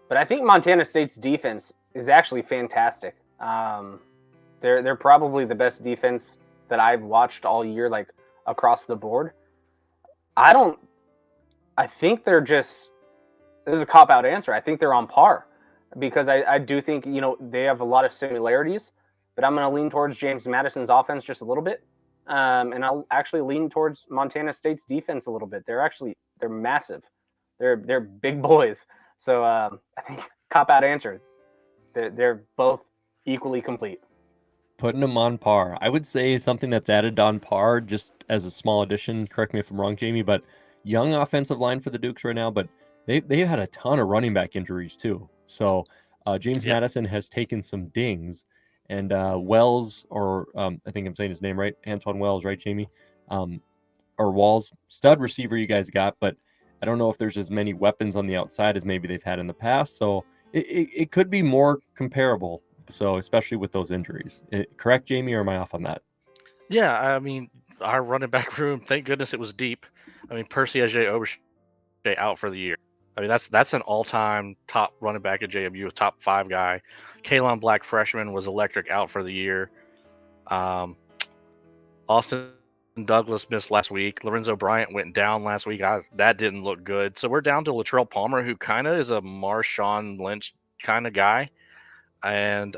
but I think Montana State's defense is actually fantastic. They're probably the best defense that I've watched all year, like across the board, I think they're just, this is a cop-out answer. I think they're on par, because I do think, they have a lot of similarities, but I'm going to lean towards James Madison's offense just a little bit. And I'll actually lean towards Montana State's defense a little bit. They're massive. They're big boys. So I think cop-out answer. They're both equally complete. Putting them on par. I would say something that's added on par, just as a small addition, correct me if I'm wrong, Jamie, but young offensive line for the Dukes right now, but they've had a ton of running back injuries too. So James Madison has taken some dings, and Wells, or I think I'm saying his name right, Antoine Wells, right, Jamie? Or Walls, stud receiver you guys got, but I don't know if there's as many weapons on the outside as maybe they've had in the past. So it could be more comparable. So especially with those injuries. Correct, Jamie, or am I off on that? Yeah, I mean, our running back room, thank goodness it was deep. I mean, Percy Overshay out for the year. I mean, that's an all-time top running back at JMU, a top 5 guy. Kalon Black, freshman, was electric, out for the year. Austin Douglas missed last week. Lorenzo Bryant went down last week. That didn't look good. So we're down to Latrell Palmer, who kind of is a Marshawn Lynch kind of guy. And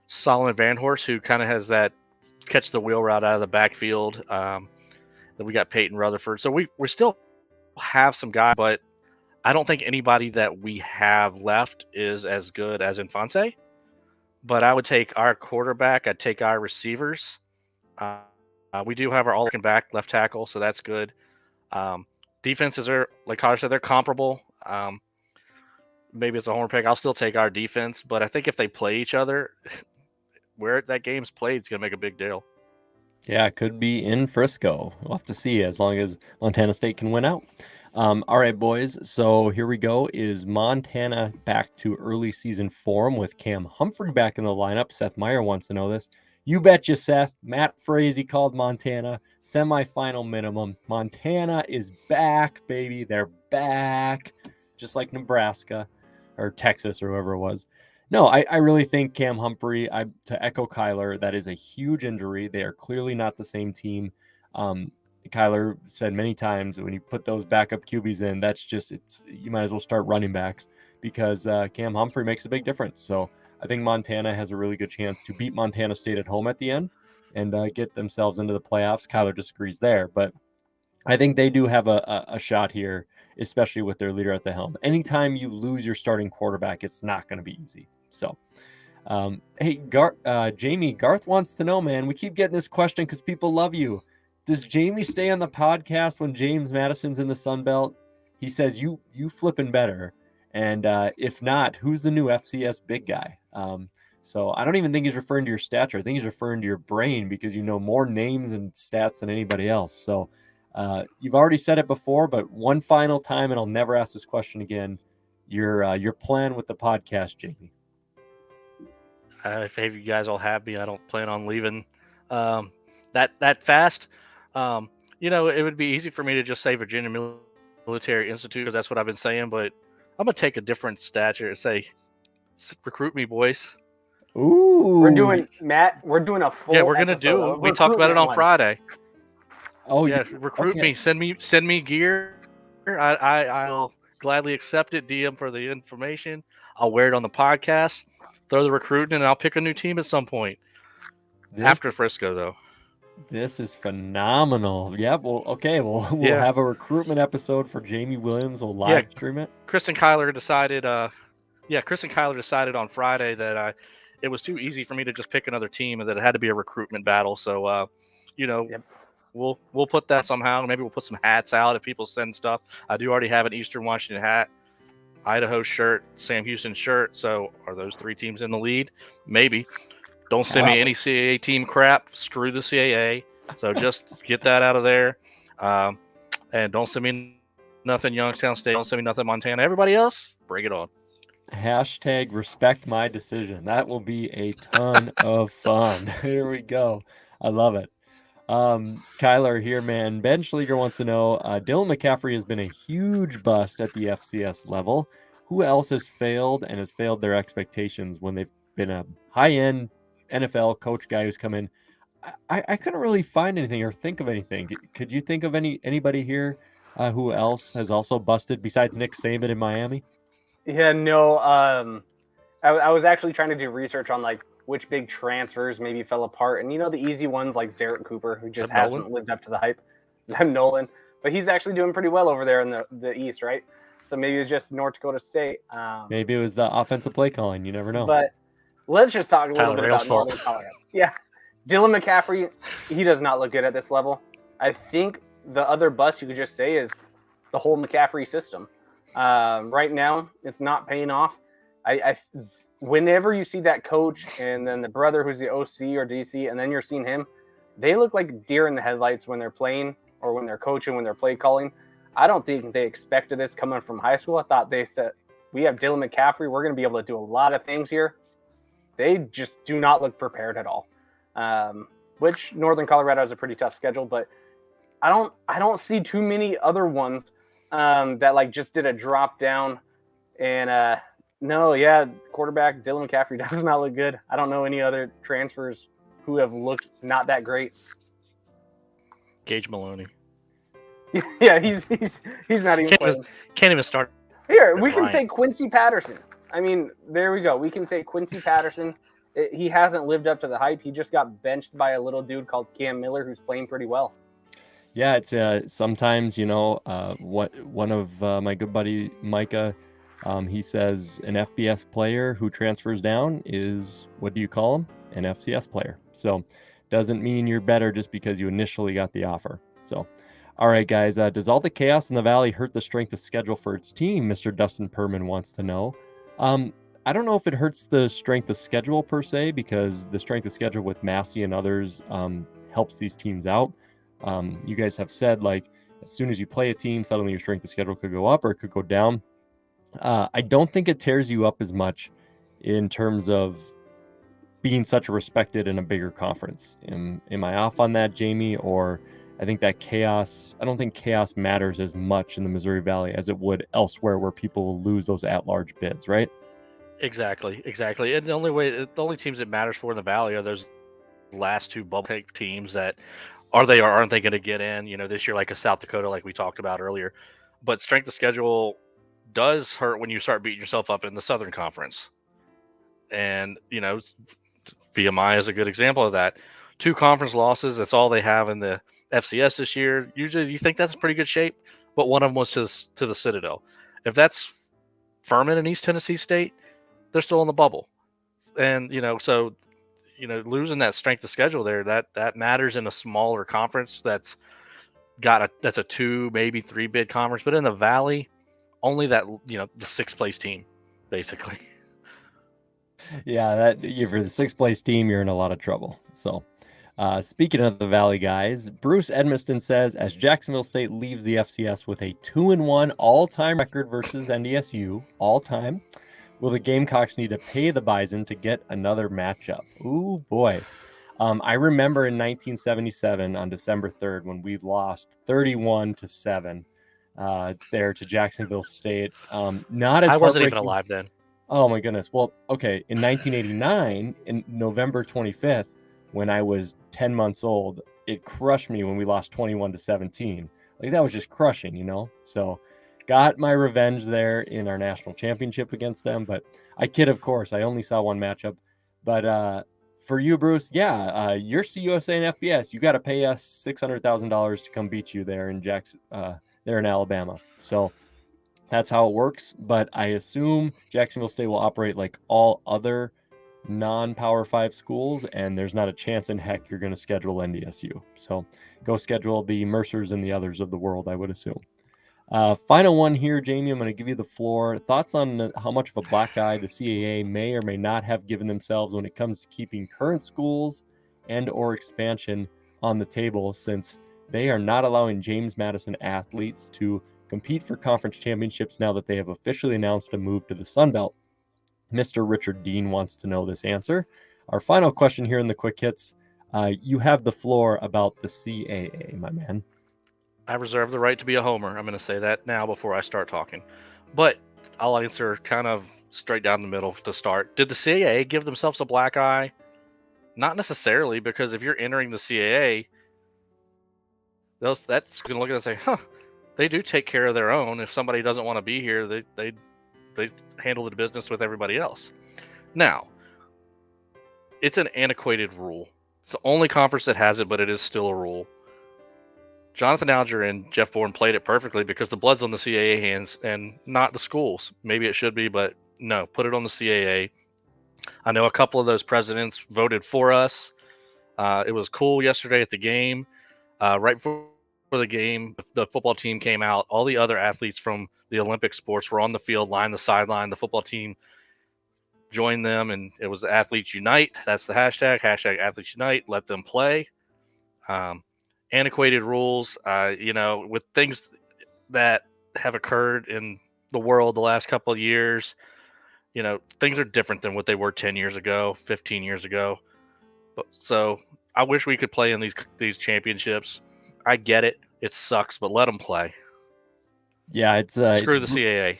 Solomon Van Horst, who kind of has that catch the wheel route out of the backfield. Then we got Peyton Rutherford. So we still have some guys, but I don't think anybody that we have left is as good as Infante. But I would take our quarterback. I'd take our receivers. We do have our all-looking back left tackle, so that's good. Defenses are, like Carter said, they're comparable. Maybe it's a homer pick. I'll still take our defense, but I think if they play each other, where that game's played is going to make a big deal. Yeah, it could be in Frisco. We'll have to see, as long as Montana State can win out. All right, boys. So here we go. Is Montana back to early season form with Cam Humphrey back in the lineup? Seth Meyer wants to know this. You betcha, Seth. Matt Frazee called Montana semifinal minimum. Montana is back, baby. They're back, just like Nebraska or Texas or whoever it was. No, I really think Cam Humphrey, to echo Kyler, that is a huge injury. They are clearly not the same team. Kyler said many times, when you put those backup QBs in, you might as well start running backs, because Cam Humphrey makes a big difference. So I think Montana has a really good chance to beat Montana State at home at the end and get themselves into the playoffs. Kyler disagrees there, but I think they do have a shot here, especially with their leader at the helm. Anytime you lose your starting quarterback, it's not going to be easy. So, hey, Jamie, Garth wants to know, man, we keep getting this question because people love you. Does Jamie stay on the podcast when James Madison's in the Sun Belt? He says you flipping better. And if not, who's the new FCS big guy? So I don't even think he's referring to your stature. I think he's referring to your brain, because you know more names and stats than anybody else. So you've already said it before, but one final time, and I'll never ask this question again. Your plan with the podcast, Jamie? If you guys all have me, I don't plan on leaving that fast. It would be easy for me to just say Virginia Military Institute, because that's what I've been saying, but I'm going to take a different stature and say, recruit me, boys. Ooh. We're doing a full. Yeah, we're going to do it. We talked about it on Friday. Oh, yeah, recruit me. Send me gear. I'll gladly accept it. DM for the information. I'll wear it on the podcast. Throw the recruiting, and I'll pick a new team at some point. After Frisco, though. This is phenomenal. Yeah, well, okay. We'll have a recruitment episode for Jamie Williams. We'll live stream it. Chris and Kyler decided on Friday that it was too easy for me to just pick another team, and that it had to be a recruitment battle. So, we'll put that somehow. Maybe we'll put some hats out if people send stuff. I do already have an Eastern Washington hat, Idaho shirt, Sam Houston shirt. So are those 3 teams in the lead? Maybe. Don't send me any CAA team crap. Screw the CAA. So just get that out of there. And don't send me nothing Youngstown State. Don't send me nothing Montana. Everybody else, bring it on. Hashtag respect my decision. That will be a ton of fun. Here we go. I love it. Kyler here, man. Ben Schleger wants to know, Dylan McCaffrey has been a huge bust at the FCS level. Who else has failed and has failed their expectations when they've been a high-end NFL coach guy who's come in? I couldn't really find anything or think of anything. Could you think of anybody here who else has also busted besides Nick Saban in Miami? Yeah, no. I was actually trying to do research on like which big transfers maybe fell apart, and the easy ones like Zarek Cooper, who just Zeb Nolan? hasn't lived up to the hype. Zeb Nolan, but he's actually doing pretty well over there in the East, right? So maybe it's just North Dakota State. Maybe it was the offensive play calling. You never know. But let's just talk a little Tyler bit Rail's about fault. Northern Colorado. Yeah, Dylan McCaffrey, he does not look good at this level. I think the other bust you could just say is the whole McCaffrey system. Right now, it's not paying off. Whenever you see that coach and then the brother who's the OC or DC, and then you're seeing him, they look like deer in the headlights when they're playing or when they're coaching, when they're play calling. I don't think they expected this coming from high school. I thought they said, we have Dylan McCaffrey. We're going to be able to do a lot of things here. They just do not look prepared at all. Which Northern Colorado has a pretty tough schedule, but I don't see too many other ones that like just did a drop down. And no, yeah, quarterback Dylan McCaffrey does not look good. I don't know any other transfers who have looked not that great. Gage Maloney. Yeah, he's not even playing. Can't even start. Here, we can Ryan. say Quincy Patterson. I mean, there we go. We can say Quincy Patterson. He hasn't lived up to the hype. He just got benched by a little dude called Cam Miller, who's playing pretty well. Yeah, it's sometimes what one of my good buddy Micah, he says an FBS player who transfers down is, what do you call him? An FCS player. So doesn't mean you're better just because you initially got the offer. So, all right, guys, does all the chaos in the Valley hurt the strength of schedule for its team? Mr. Dustin Perman wants to know. I don't know if it hurts the strength of schedule per se, because the strength of schedule with Massey and others helps these teams out. You guys have said, like, as soon as you play a team, suddenly your strength of schedule could go up or it could go down. I don't think it tears you up as much in terms of being such a respected in a bigger conference. Am I off on that, Jamie? Or I think that chaos, I don't think chaos matters as much in the Missouri Valley as it would elsewhere where people will lose those at-large bids, right? Exactly. And the only teams that matters for in the Valley are those last two bubble pick teams that are they or aren't they going to get in? This year, like a South Dakota, like we talked about earlier. But strength of schedule does hurt when you start beating yourself up in the Southern Conference. And VMI is a good example of that. 2 conference losses. That's all they have in the FCS this year. Usually, you think that's pretty good shape, but one of them was to the Citadel. If that's Furman and East Tennessee State, they're still in the bubble. And so losing that strength of schedule there, that matters in a smaller conference that's a 2, maybe 3 bid conference. But in the Valley, only that the 6th place team, basically. Yeah, for the 6th place team, you're in a lot of trouble. So, speaking of the Valley guys, Bruce Edmiston says, as Jacksonville State leaves the FCS with a 2-1 all-time record versus NDSU, all-time, will the Gamecocks need to pay the Bison to get another matchup? Ooh, boy. I remember in 1977 on December 3rd when we lost 31-7 there to Jacksonville State. Not as I wasn't even heartbreaking- alive then. Oh my goodness. Well, okay. In 1989, in November 25th, when I was 10 months old, it crushed me when we lost 21-17. Like, that was just crushing, So got my revenge there in our national championship against them. But I kid, of course. I only saw one matchup. But for you, Bruce, yeah, you're CUSA and FBS. You got to pay us $600,000 to come beat you there in there in Alabama. So that's how it works. But I assume Jacksonville State will operate like all other non-Power 5 schools, and there's not a chance in heck you're going to schedule NDSU. So go schedule the Mercers and the others of the world, I would assume. Final one here, Jamie. I'm going to give you the floor. Thoughts on how much of a black eye the CAA may or may not have given themselves when it comes to keeping current schools and or expansion on the table, since they are not allowing James Madison athletes to compete for conference championships now that they have officially announced a move to the Sun Belt. Mr. Richard Dean wants to know this answer. Our final question here in the quick hits. You have the floor about the CAA, my man. I reserve the right to be a homer. I'm going to say that now before I start talking. But I'll answer kind of straight down the middle to start. Did the CAA give themselves a black eye? Not necessarily, because if you're entering the CAA, that's going to look at it and say, huh, they do take care of their own. If somebody doesn't want to be here, they handle the business with everybody else. Now, it's an antiquated rule. It's the only conference that has it, but it is still a rule. Jonathan Alger and Jeff Bourne played it perfectly because the blood's on the CAA hands and not the schools. Maybe it should be, but no, put it on the CAA. I know a couple of those presidents voted for us. It was cool yesterday at the game. Right before the game, the football team came out. All the other athletes from the Olympic sports were on the field, lined the sideline. The football team joined them, and it was the Athletes Unite. That's the hashtag Athletes Unite. Let them play. Antiquated rules, with things that have occurred in the world the last couple of years, things are different than what they were 10 years ago, 15 years ago. So I wish we could play in these championships. I get it. It sucks, but let them play. Yeah, it's Screw the CAA.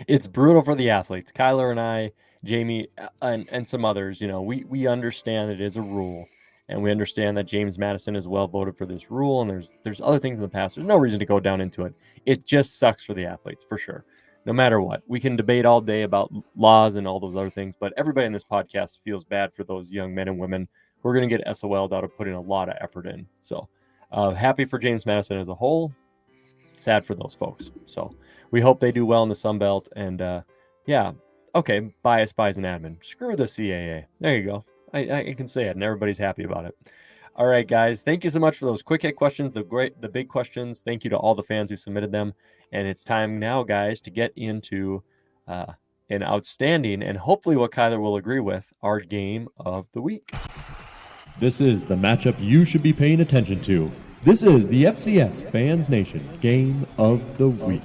It's brutal for the athletes. Kyler and I, Jamie, and some others, we understand it is a rule, and we understand that James Madison is well voted for this rule, and there's other things in the past. There's no reason to go down into it. It just sucks for the athletes, for sure. No matter what. We can debate all day about laws and all those other things, but everybody in this podcast feels bad for those young men and women who are going to get SOL'd out of putting a lot of effort in. So happy for James Madison as a whole. Sad for those folks. So we hope they do well in the Sun Belt. And okay, bias buys an admin. Screw the CAA. There you go. I can say it, and everybody's happy about it. All right, guys. Thank you so much for those quick hit questions, the big questions. Thank you to all the fans who submitted them. And it's time now, guys, to get into an outstanding and hopefully what Kyler will agree with, our game of the week. This is the matchup you should be paying attention to. This is the FCS Fans Nation Game of the Week.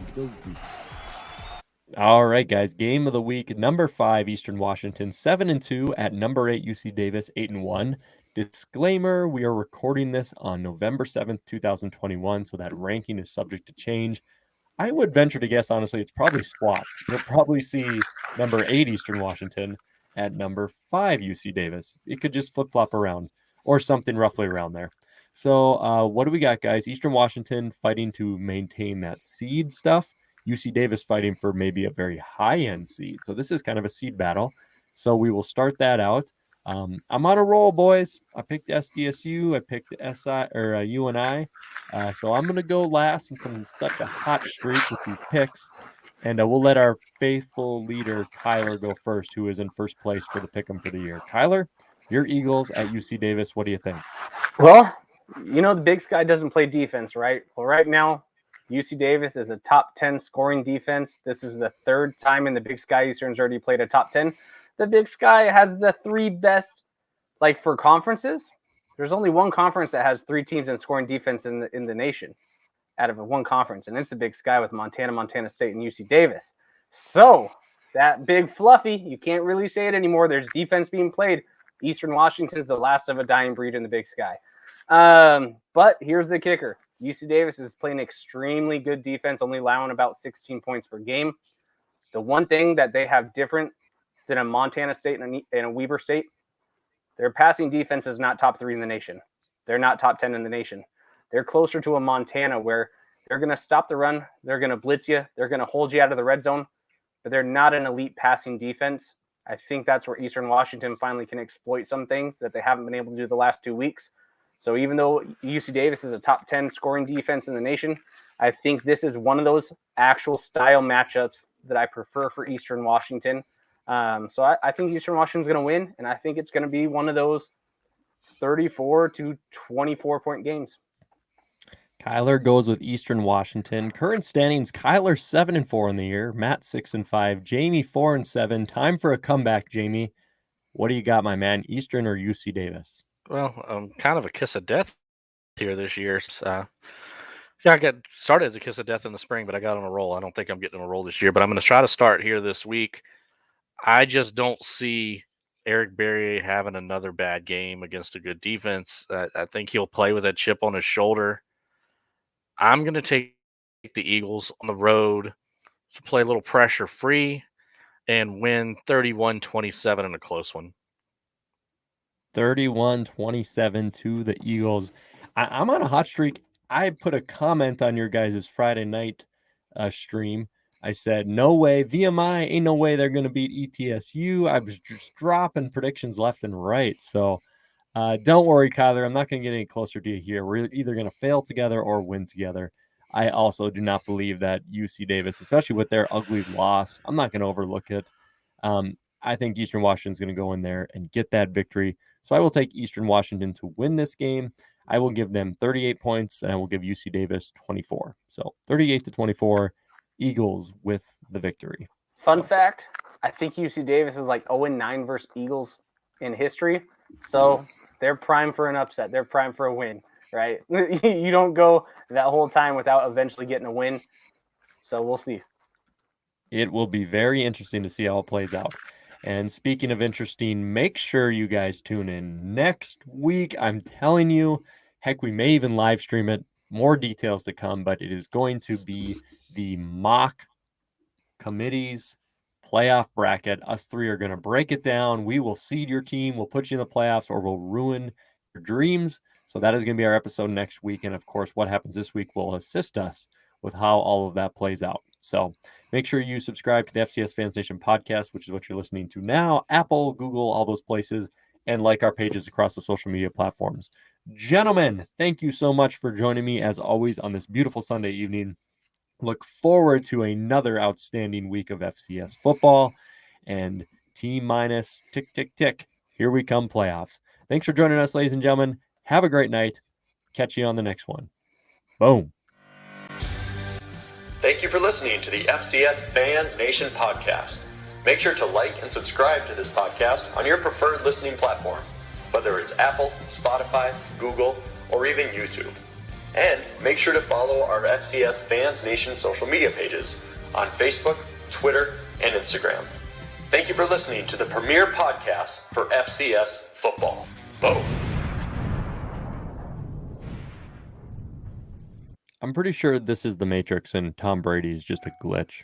All right, guys. Game of the week. Number 5, Eastern Washington, 7-2 at number 8, UC Davis, 8-1. Disclaimer, we are recording this on November 7th, 2021, so that ranking is subject to change. I would venture to guess, honestly, it's probably swapped. You'll probably see number 8, Eastern Washington, at number 5, UC Davis. It could just flip-flop around or something roughly around there. So what do we got, guys? Eastern Washington fighting to maintain that seed stuff. UC Davis fighting for maybe a very high-end seed. So this is kind of a seed battle. So we will start that out. I'm on a roll, boys. I picked SDSU. I picked UNI. So I'm going to go last since I'm such a hot streak with these picks. And we'll let our faithful leader, Kyler, go first, who is in first place for the pick'em for the year. Kyler, your Eagles at UC Davis. What do you think? Well, the Big Sky doesn't play defense, right? Well, right now, UC Davis is a top 10 scoring defense. This is the third time in the Big Sky Eastern's already played a top 10. The Big Sky has the 3 best, for conferences. There's only one conference that has 3 teams in scoring defense in the nation out of one conference, and it's the Big Sky with Montana, Montana State, and UC Davis. So that big fluffy, you can't really say it anymore. There's defense being played. Eastern Washington is the last of a dying breed in the Big Sky. But here's the kicker. UC Davis is playing extremely good defense, only allowing about 16 points per game. The one thing that they have different than a Montana State and a Weber State, their passing defense is not top 3 in the nation. They're not top 10 in the nation. They're closer to a Montana where they're going to stop the run. They're going to blitz you. They're going to hold you out of the red zone, but they're not an elite passing defense. I think that's where Eastern Washington finally can exploit some things that they haven't been able to do the last 2 weeks. So even though UC Davis is a top 10 scoring defense in the nation, I think this is one of those actual style matchups that I prefer for Eastern Washington. So I think Eastern Washington's going to win, and I think it's going to be one of those 34 to 24 point games. Kyler goes with Eastern Washington. Current standings: Kyler 7-4 in the year, Matt 6-5, Jamie 4-7. Time for a comeback, Jamie. What do you got, my man? Eastern or UC Davis? Well, kind of a kiss of death here this year. I got started as a kiss of death in the spring, but I got on a roll. I don't think I'm getting on a roll this year, but I'm going to try to start here this week. I just don't see Eric Berry having another bad game against a good defense. I think he'll play with that chip on his shoulder. I'm going to take the Eagles on the road to play a little pressure free and win 31-27 in a close one. 31-27 to the Eagles. I'm on a hot streak. I put a comment on your guys' Friday night stream. I said, no way, VMI, ain't no way they're going to beat ETSU. I was just dropping predictions left and right. So don't worry, Kyler. I'm not going to get any closer to you here. We're either going to fail together or win together. I also do not believe that UC Davis, especially with their ugly loss, I'm not going to overlook it. I think Eastern Washington is going to go in there and get that victory. So I will take Eastern Washington to win this game. I will give them 38 points, and I will give UC Davis 24. So 38-24, Eagles with the victory. Fun fact, I think UC Davis is like 0-9 versus Eagles in history. So they're primed for an upset. They're primed for a win, right? You don't go that whole time without eventually getting a win. So we'll see. It will be very interesting to see how it plays out. And speaking of interesting, make sure you guys tune in next week. I'm telling you, heck, we may even live stream it. More details to come, but it is going to be the mock committees playoff bracket. Us three are going to break it down. We will seed your team. We'll put you in the playoffs, or we'll ruin your dreams. So that is going to be our episode next week. And of course, what happens this week will assist us with how all of that plays out. So make sure you subscribe to the FCS Fans Nation podcast, which is what you're listening to now, Apple, Google, all those places, and like our pages across the social media platforms. Gentlemen, thank you so much for joining me as always on this beautiful Sunday evening. Look forward to another outstanding week of FCS football, and T-minus tick, tick, tick. Here we come, playoffs. Thanks for joining us, ladies and gentlemen. Have a great night. Catch you on the next one. Boom. Thank you for listening to the FCS Fans Nation podcast. Make sure to like and subscribe to this podcast on your preferred listening platform, whether it's Apple, Spotify, Google, or even YouTube. And make sure to follow our FCS Fans Nation social media pages on Facebook, Twitter, and Instagram. Thank you for listening to the premier podcast for FCS football. Boom. I'm pretty sure this is the Matrix and Tom Brady is just a glitch.